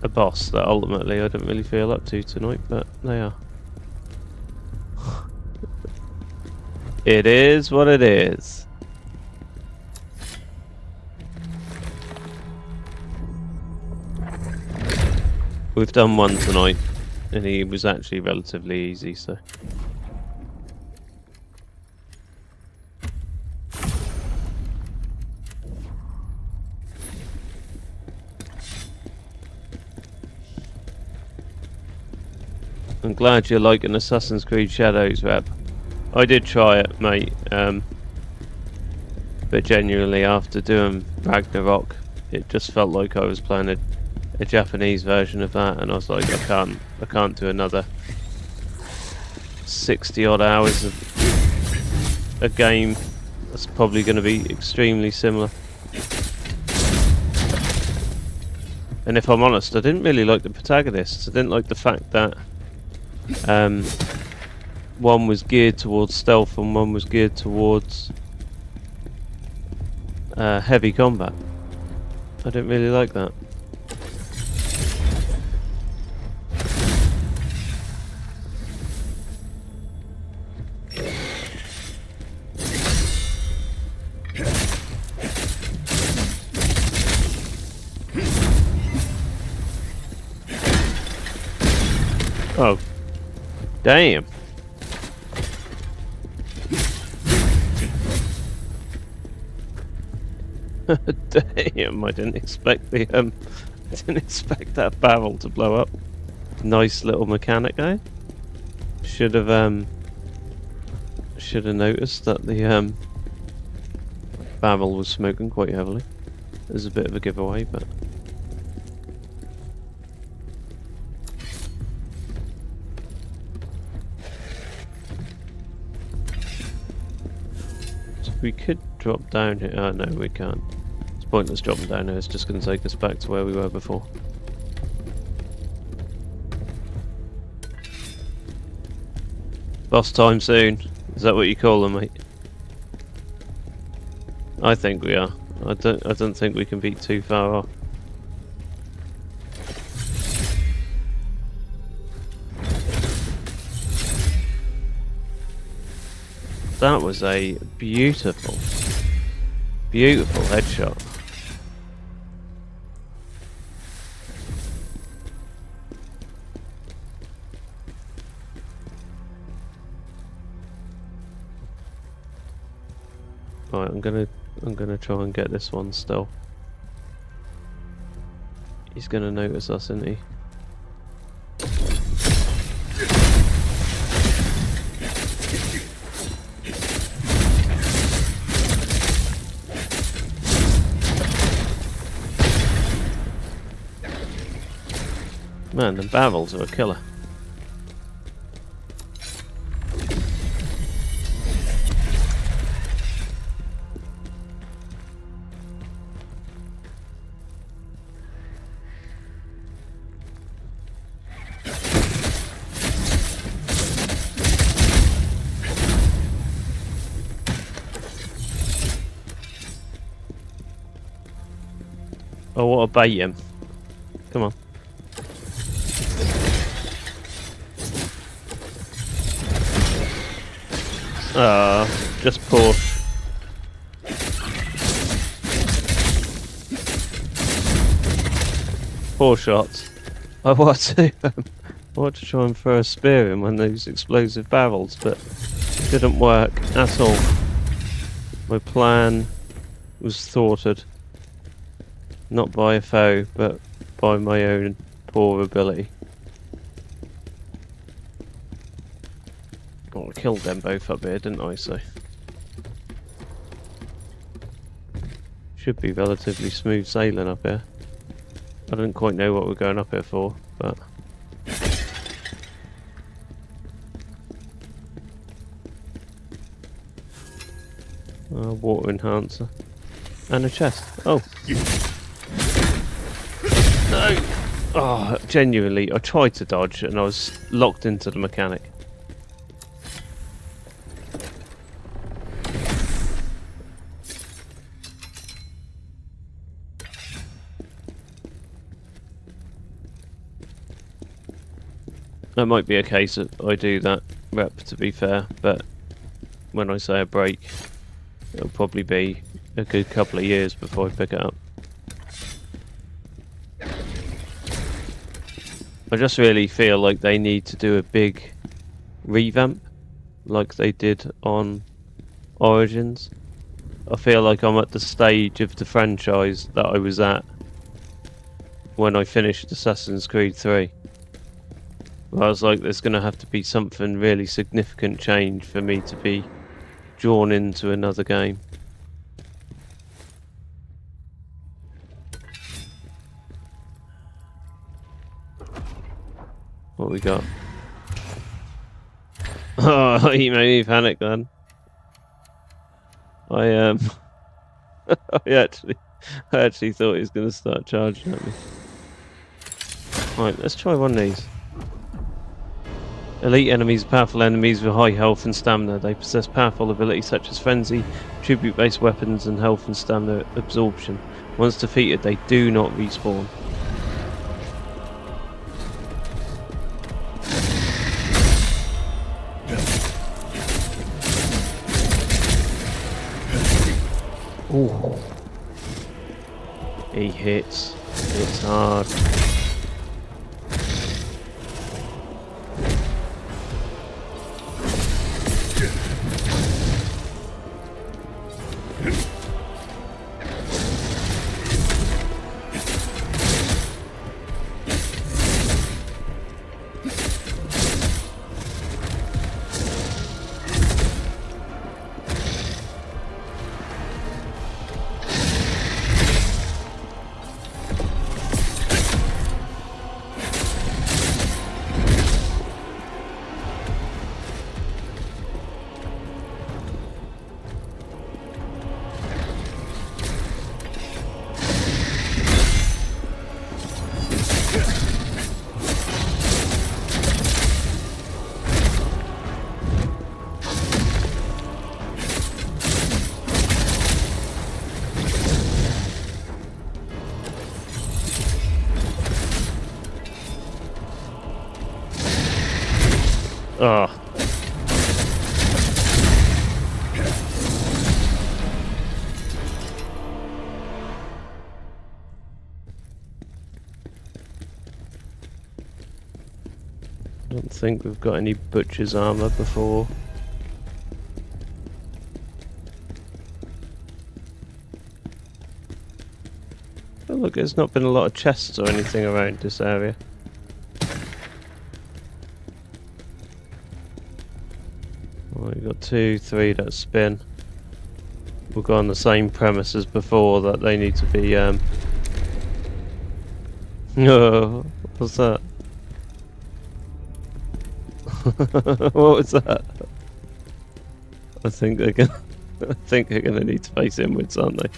A boss that ultimately I don't really feel up to tonight, but they are. It is what it is. We've done one tonight, and he was actually relatively easy, so. I'm glad you're liking Assassin's Creed Shadows, Rep. I did try it, mate, but genuinely after doing Ragnarok, it just felt like I was playing a Japanese version of that, and I was like, I can't do another 60 odd hours of a game that's probably going to be extremely similar. And if I'm honest, I didn't really like the protagonists. I didn't like the fact that one was geared towards stealth and one was geared towards heavy combat. I didn't really like that. Oh, damn. Damn, I didn't expect the I didn't expect that barrel to blow up. Nice little mechanic guy. Should have noticed that the barrel was smoking quite heavily. There's a bit of a giveaway, but we could drop down here. Oh no, we can't. It's pointless dropping down here. It's just going to take us back to where we were before. Boss time soon. Is that what you call them, mate? I think we are. I don't think we can be too far off. That was a beautiful, beautiful headshot. Right, I'm gonna try and get this one still. He's going to notice us, isn't he? Man, the barrels are a killer. Oh, what a bait him. Come on. Just poor. Poor shots. I want to try and throw a spear in one of those explosive barrels, but it didn't work at all. My plan was thwarted. Not by a foe, but by my own poor ability. Oh, I killed them both up here, didn't I? So should be relatively smooth sailing up here. I don't quite know what we're going up here for, but water enhancer and a chest. Oh. No! Oh, genuinely, I tried to dodge and I was locked into the mechanic. That might be a case that I do that rep, to be fair, but when I say a break, it'll probably be a good couple of years before I pick it up. I just really feel like they need to do a big revamp like they did on Origins. I feel like I'm at the stage of the franchise that I was at when I finished Assassin's Creed 3. I was like, there's going to have to be something really significant change for me to be drawn into another game. What we got? Oh, he made me panic then. I actually thought he was going to start charging at me. Right, let's try one of these. Elite enemies are powerful enemies with high health and stamina. They possess powerful abilities such as frenzy, tribute-based weapons, and health and stamina absorption. Once defeated, they do not respawn. Ooh. He hits. It's hard. Oh. I don't think we've got any butcher's armor before. like there's not been a lot of chests or anything around this area. Well, we've got 2, 3 that spin. We'll go on the same premise as before, that they need to be oh, what's that? What was that? I think they're gonna need to face inwards, aren't they?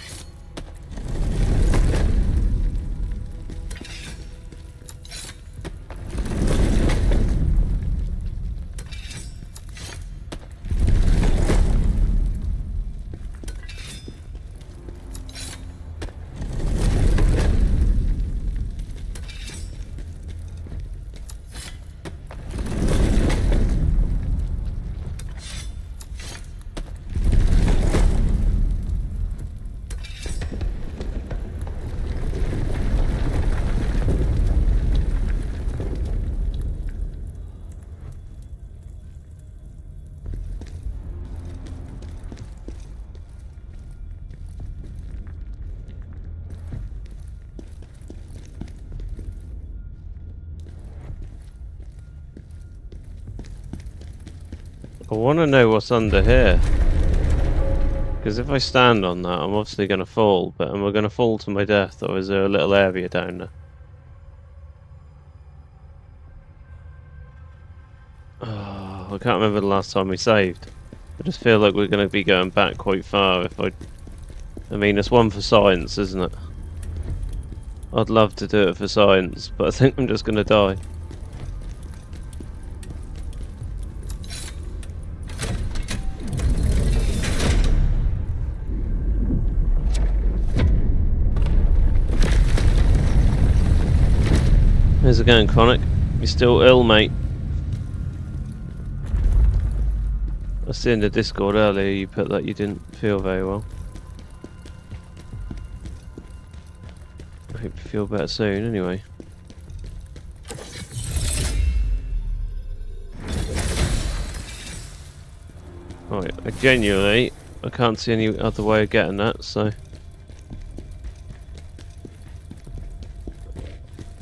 I want to know what's under here. Because if I stand on that, I'm obviously going to fall. But am I going to fall to my death, or is there a little area down there? Oh, I can't remember the last time we saved. I just feel like we're going to be going back quite far if I mean, it's one for science, isn't it? I'd love to do it for science, but I think I'm just going to die. How's it going, Chronic? You still ill, mate? I see in the Discord earlier you put that you didn't feel very well. I hope you feel better soon, anyway. Right, I can't see any other way of getting that, so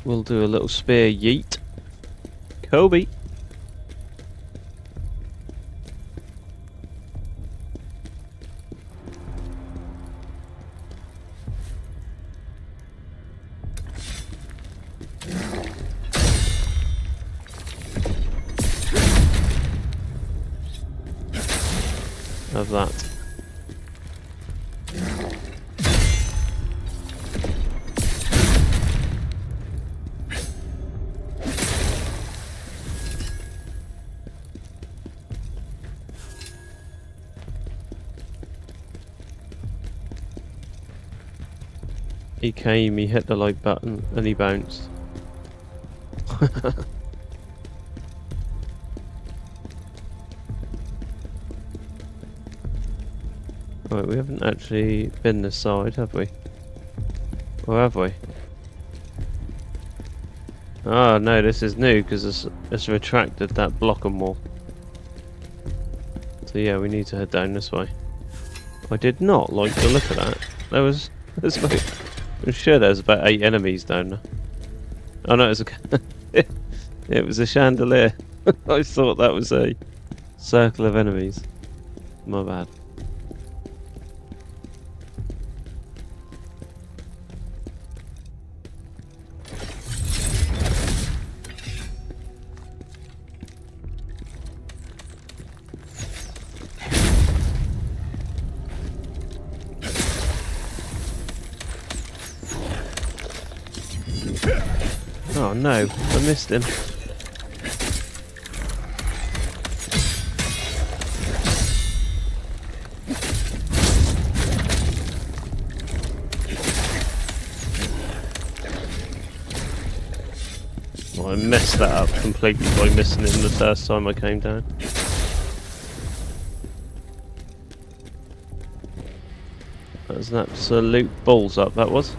we'll do a little spear yeet. Kobe! Of that. He came, he hit the like button, and he bounced. Right, we haven't actually been this side, have we? Or have we? Ah, no, this is new because it's retracted that block and wall. So yeah, we need to head down this way. I did not like the look of that. There's about, I'm sure there's about 8 enemies down there. Oh no, it was it was a chandelier. I thought that was a circle of enemies. My bad. Oh no, I missed him. Well, I messed that up completely by missing him the first time I came down. That was an absolute balls up, that was.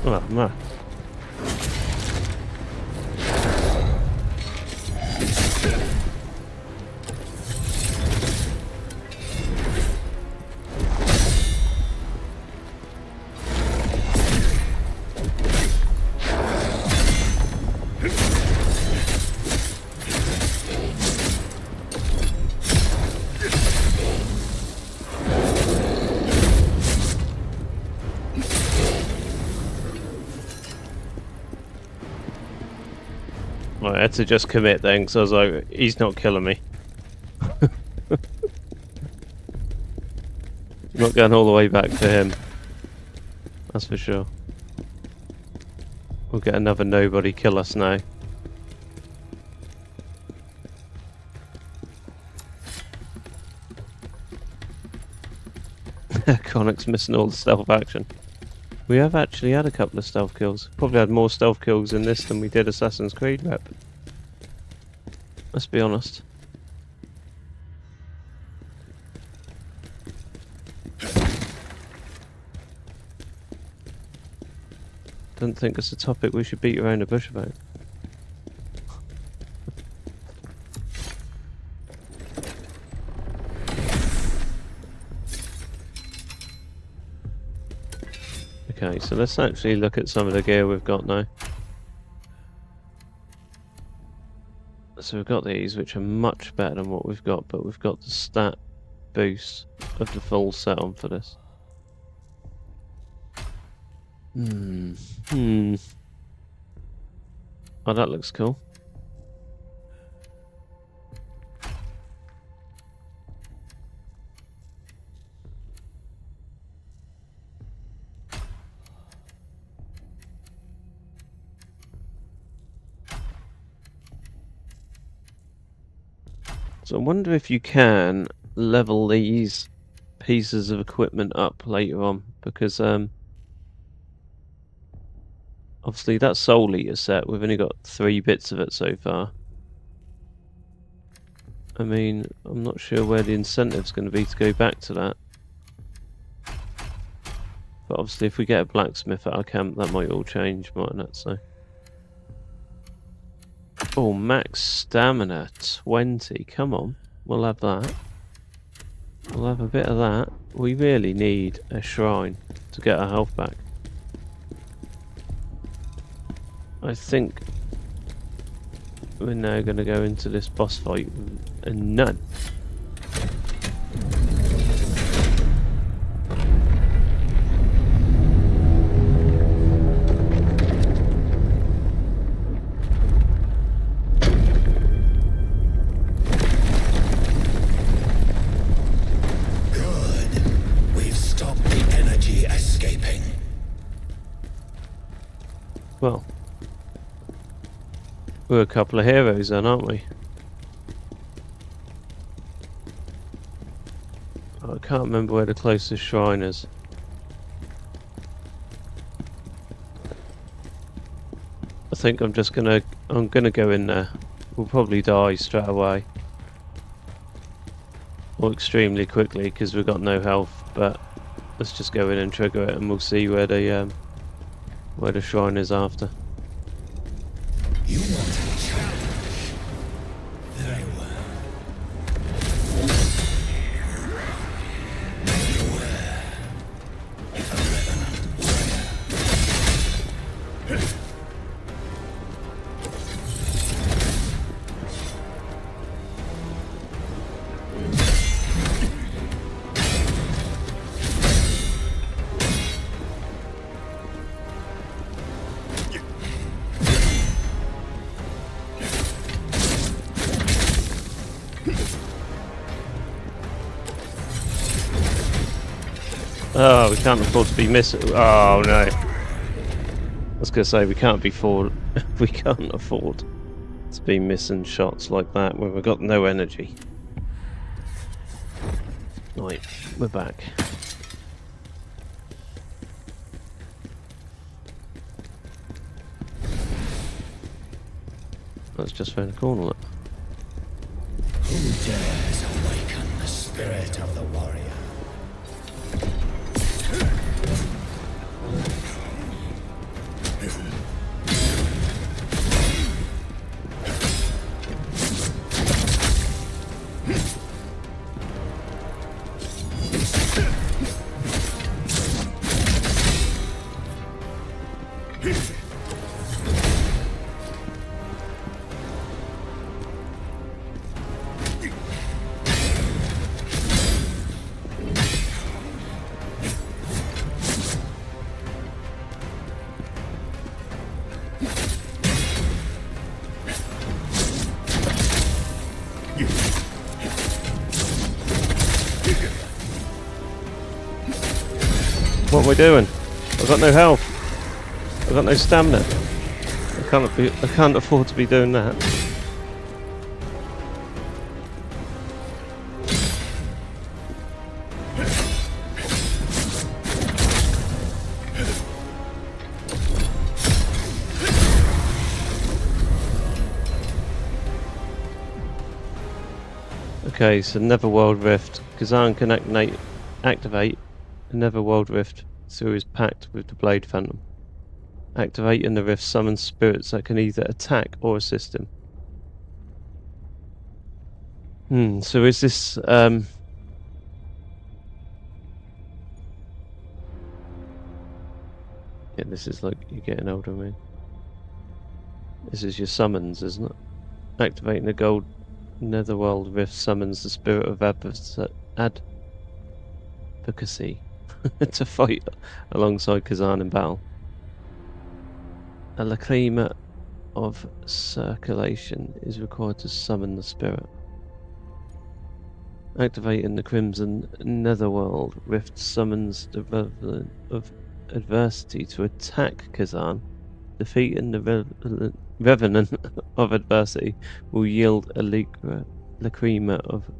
Oh, man. I had to just commit then, because I was like, he's not killing me. I'm not going all the way back for him. That's for sure. We'll get another nobody kill us now. Connick's missing all the stealth action. We have actually had a couple of stealth kills. Probably had more stealth kills in this than we did Assassin's Creed rep. Let's be honest. Don't think it's a topic we should beat around the bush about. Okay, so let's actually look at some of the gear we've got now. So we've got these, which are much better than what we've got, but we've got the stat boost of the full set on for this. Oh, that looks cool. So I wonder if you can level these pieces of equipment up later on, because obviously that Soul Eater set, we've only got 3 bits of it so far. I mean, I'm not sure where the incentive's going to be to go back to that. But obviously if we get a blacksmith at our camp, that might all change, mightn't it? So. Oh, max stamina, 20. Come on, we'll have that. We'll have a bit of that. We really need a shrine to get our health back. I think we're now going to go into this boss fight and none. Well, we're a couple of heroes then, aren't we? Oh, I can't remember where the closest shrine is. I think I'm gonna go in there. We'll probably die straight away. Or extremely quickly because we've got no health, but let's just go in and trigger it and we'll see where the shrine is after. You want a challenge? Very well. Beware. A revenant warrior. Oh, we can't afford to be missing. Oh no! I was gonna say we can't afford to be missing shots like that when we've got no energy. Right, we're back. That's just round the corner. Look. Who dares awaken the spirit of the warrior? What am I doing? I've got no health. I've got no stamina. I can't afford to be doing that. Okay, so Netherworld Rift. Khazan can activate a Netherworld Rift through his pact with the Blade Phantom. Activating the rift summons spirits that can either attack or assist him. So is this yeah, this is like you're getting older, man. This is your summons, isn't it? Activating the gold Netherworld Rift summons the spirit of advocacy to fight alongside Khazan in battle. A lacrima of circulation is required to summon the spirit. Activating the Crimson Netherworld Rift summons the Revenant of Adversity to attack Khazan. Defeating the Revenant of Adversity will yield a lacrima of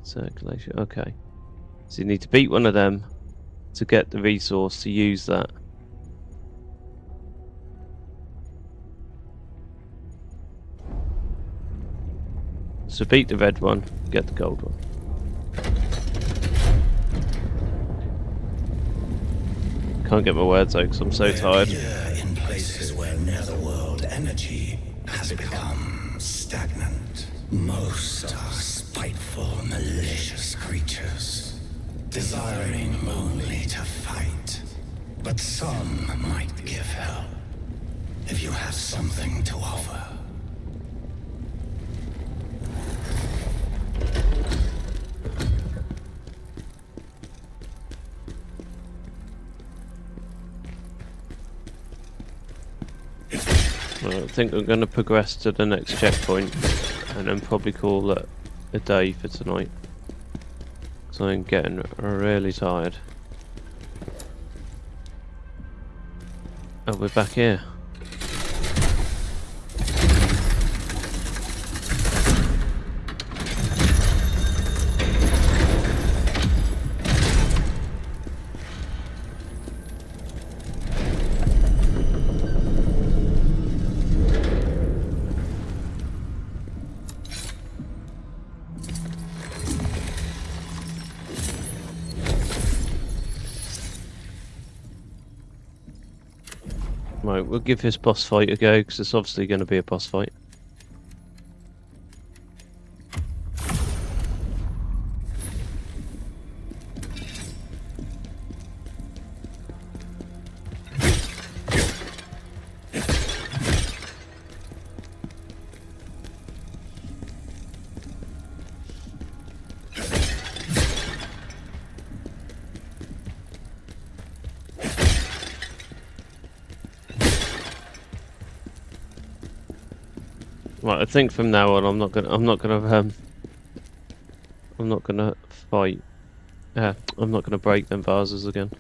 circulation. Okay. So you need to beat one of them to get the resource to use that. So beat the red one, get the gold one. Can't get my words out because I'm so tired. In places where netherworld energy has become stagnant. Most are spiteful, malicious creatures, desiring only to fight. But some might give help if you have something to offer. I think I'm going to progress to the next checkpoint and then probably call it a day for tonight. So I'm getting really tired. Oh, we're back here. Right, we'll give this boss fight a go, because it's obviously going to be a boss fight. Right, I think from now on I'm not gonna fight. I'm not gonna break them vases again.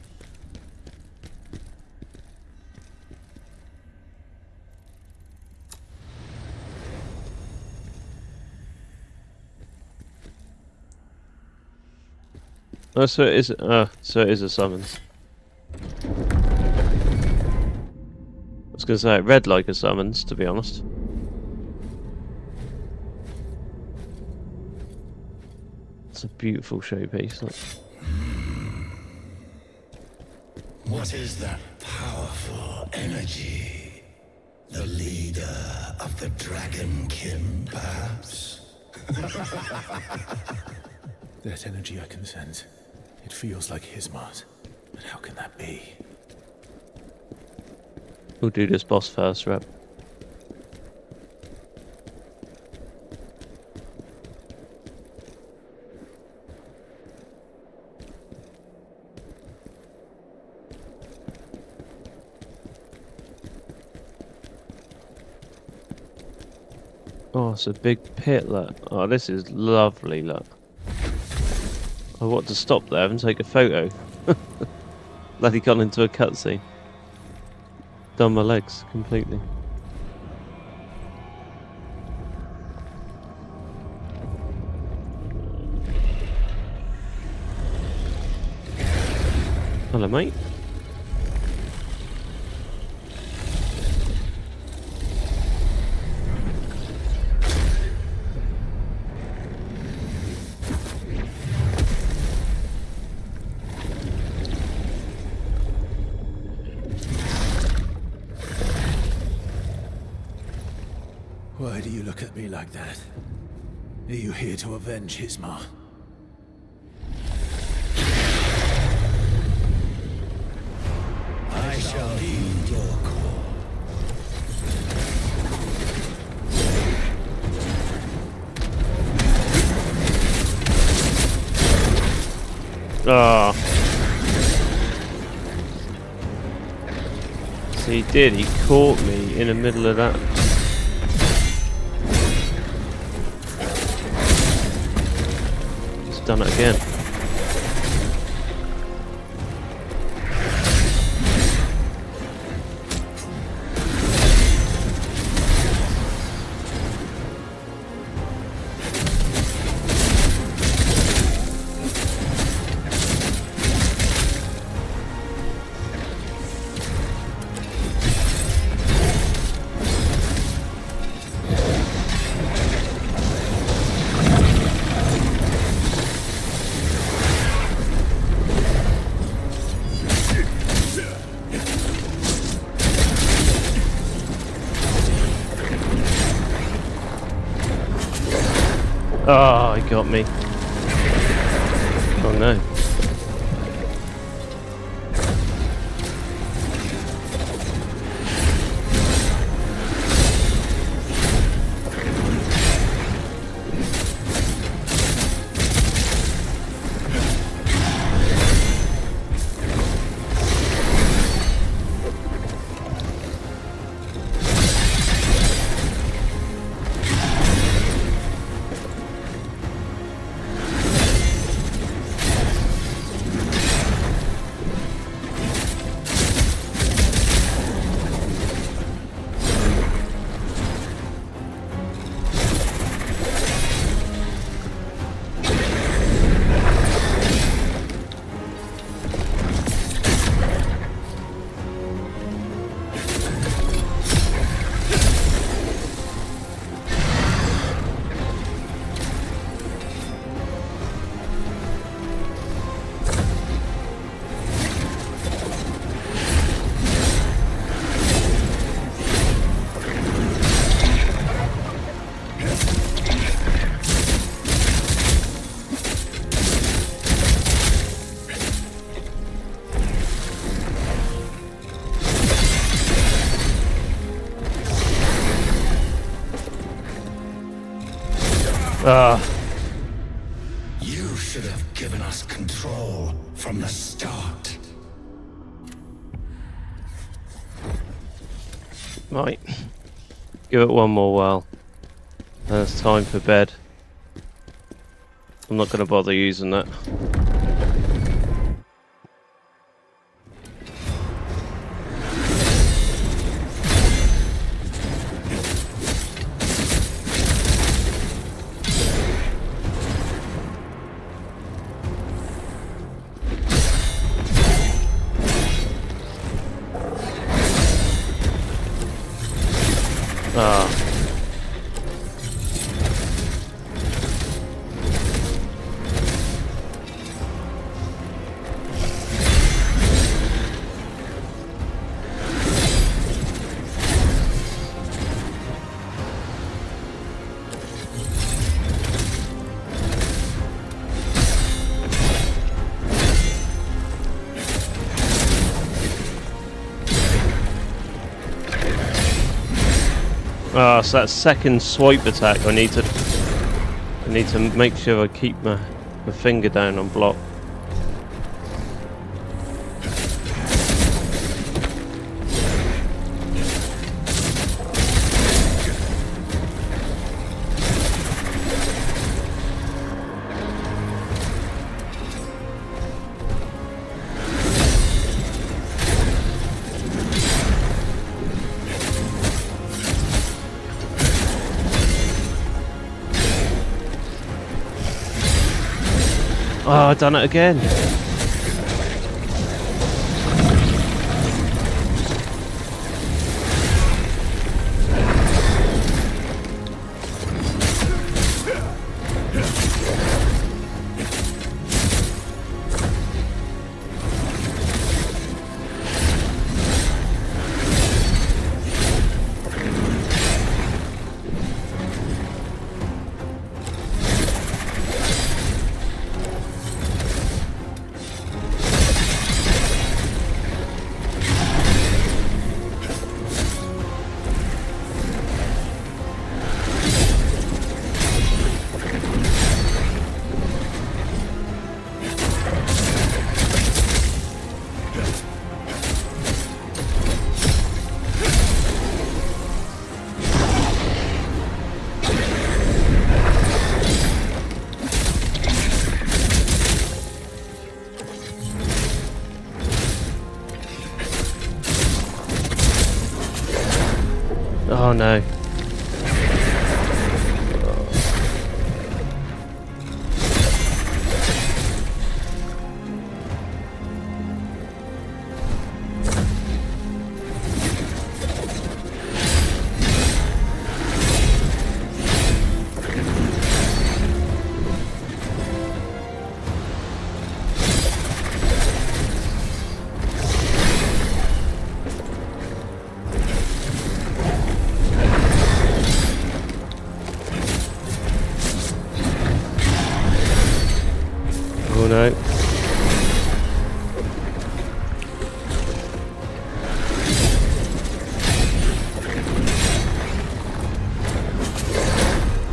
Oh, so it is. So it is a summons. I was gonna say it read like a summons, to be honest. It's a beautiful showpiece. Look. What is that powerful energy? The leader of the Dragonkin, perhaps? That energy I can sense. It feels like his Mars. But how can that be? We'll do this boss first, rep. Oh, it's a big pit, look. Oh, this is lovely, look. I want to stop there and take a photo. Bloody gone into a cutscene. Done my legs completely. Hello, mate. Why do you look at me like that? Are you here to avenge Hismar? I shall heed your call. Ah. So he did, he caught me in the middle of that. Just done it again. Oh, he got me. Oh no. You should have given us control from the start. Right. Give it one more while. And it's time for bed. I'm not going to bother using that. Ah, so that second swipe attack, I need to make sure I keep my finger down on block. Oh, I've done it again. Oh no. Oh no.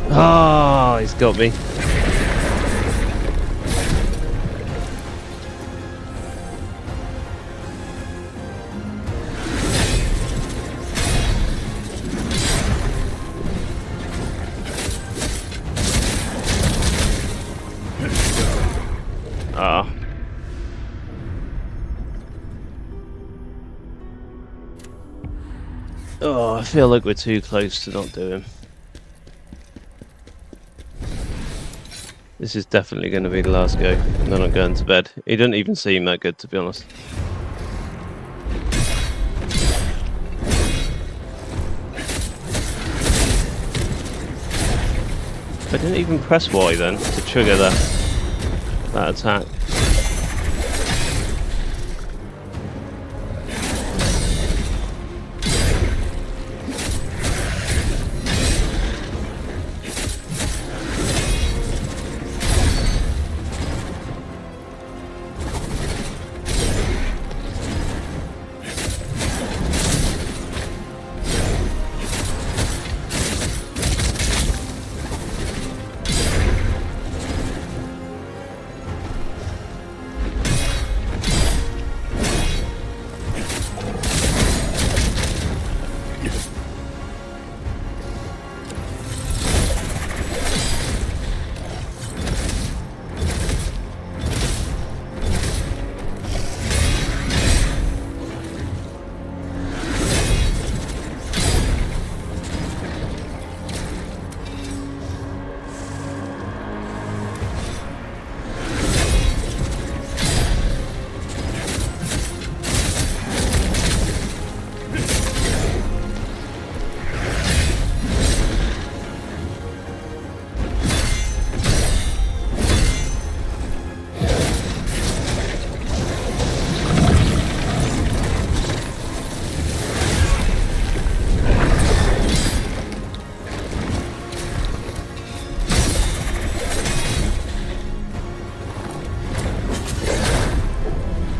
Oh, he's got me. Ah. Oh, I feel like we're too close to not do him. This is definitely going to be the last go, and then I'm going to bed. He doesn't even seem that good, to be honest. I didn't even press Y then to trigger that attack.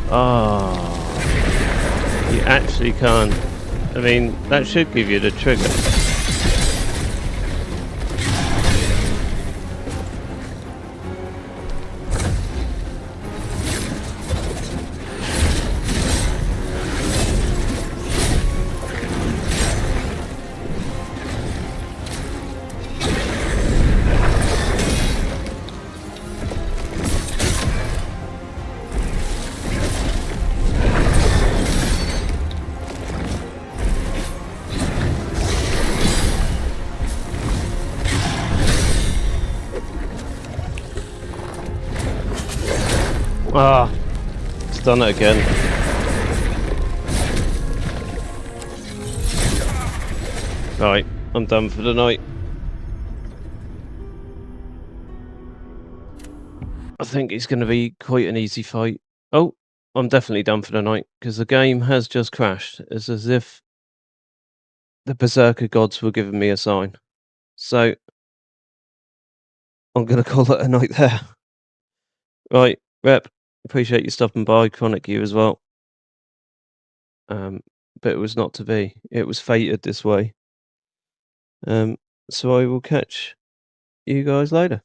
Oh, you actually can't. I mean, that should give you the trigger. done it again. Right, I'm done for the night. I think it's going to be quite an easy fight. Oh, I'm definitely done for the night, because the game has just crashed. It's as if the Berserker gods were giving me a sign. So, I'm going to call it a night there. Right, Rep, appreciate you stopping by. Chronic you as well. But it was not to be. It was fated this way. So I will catch you guys later.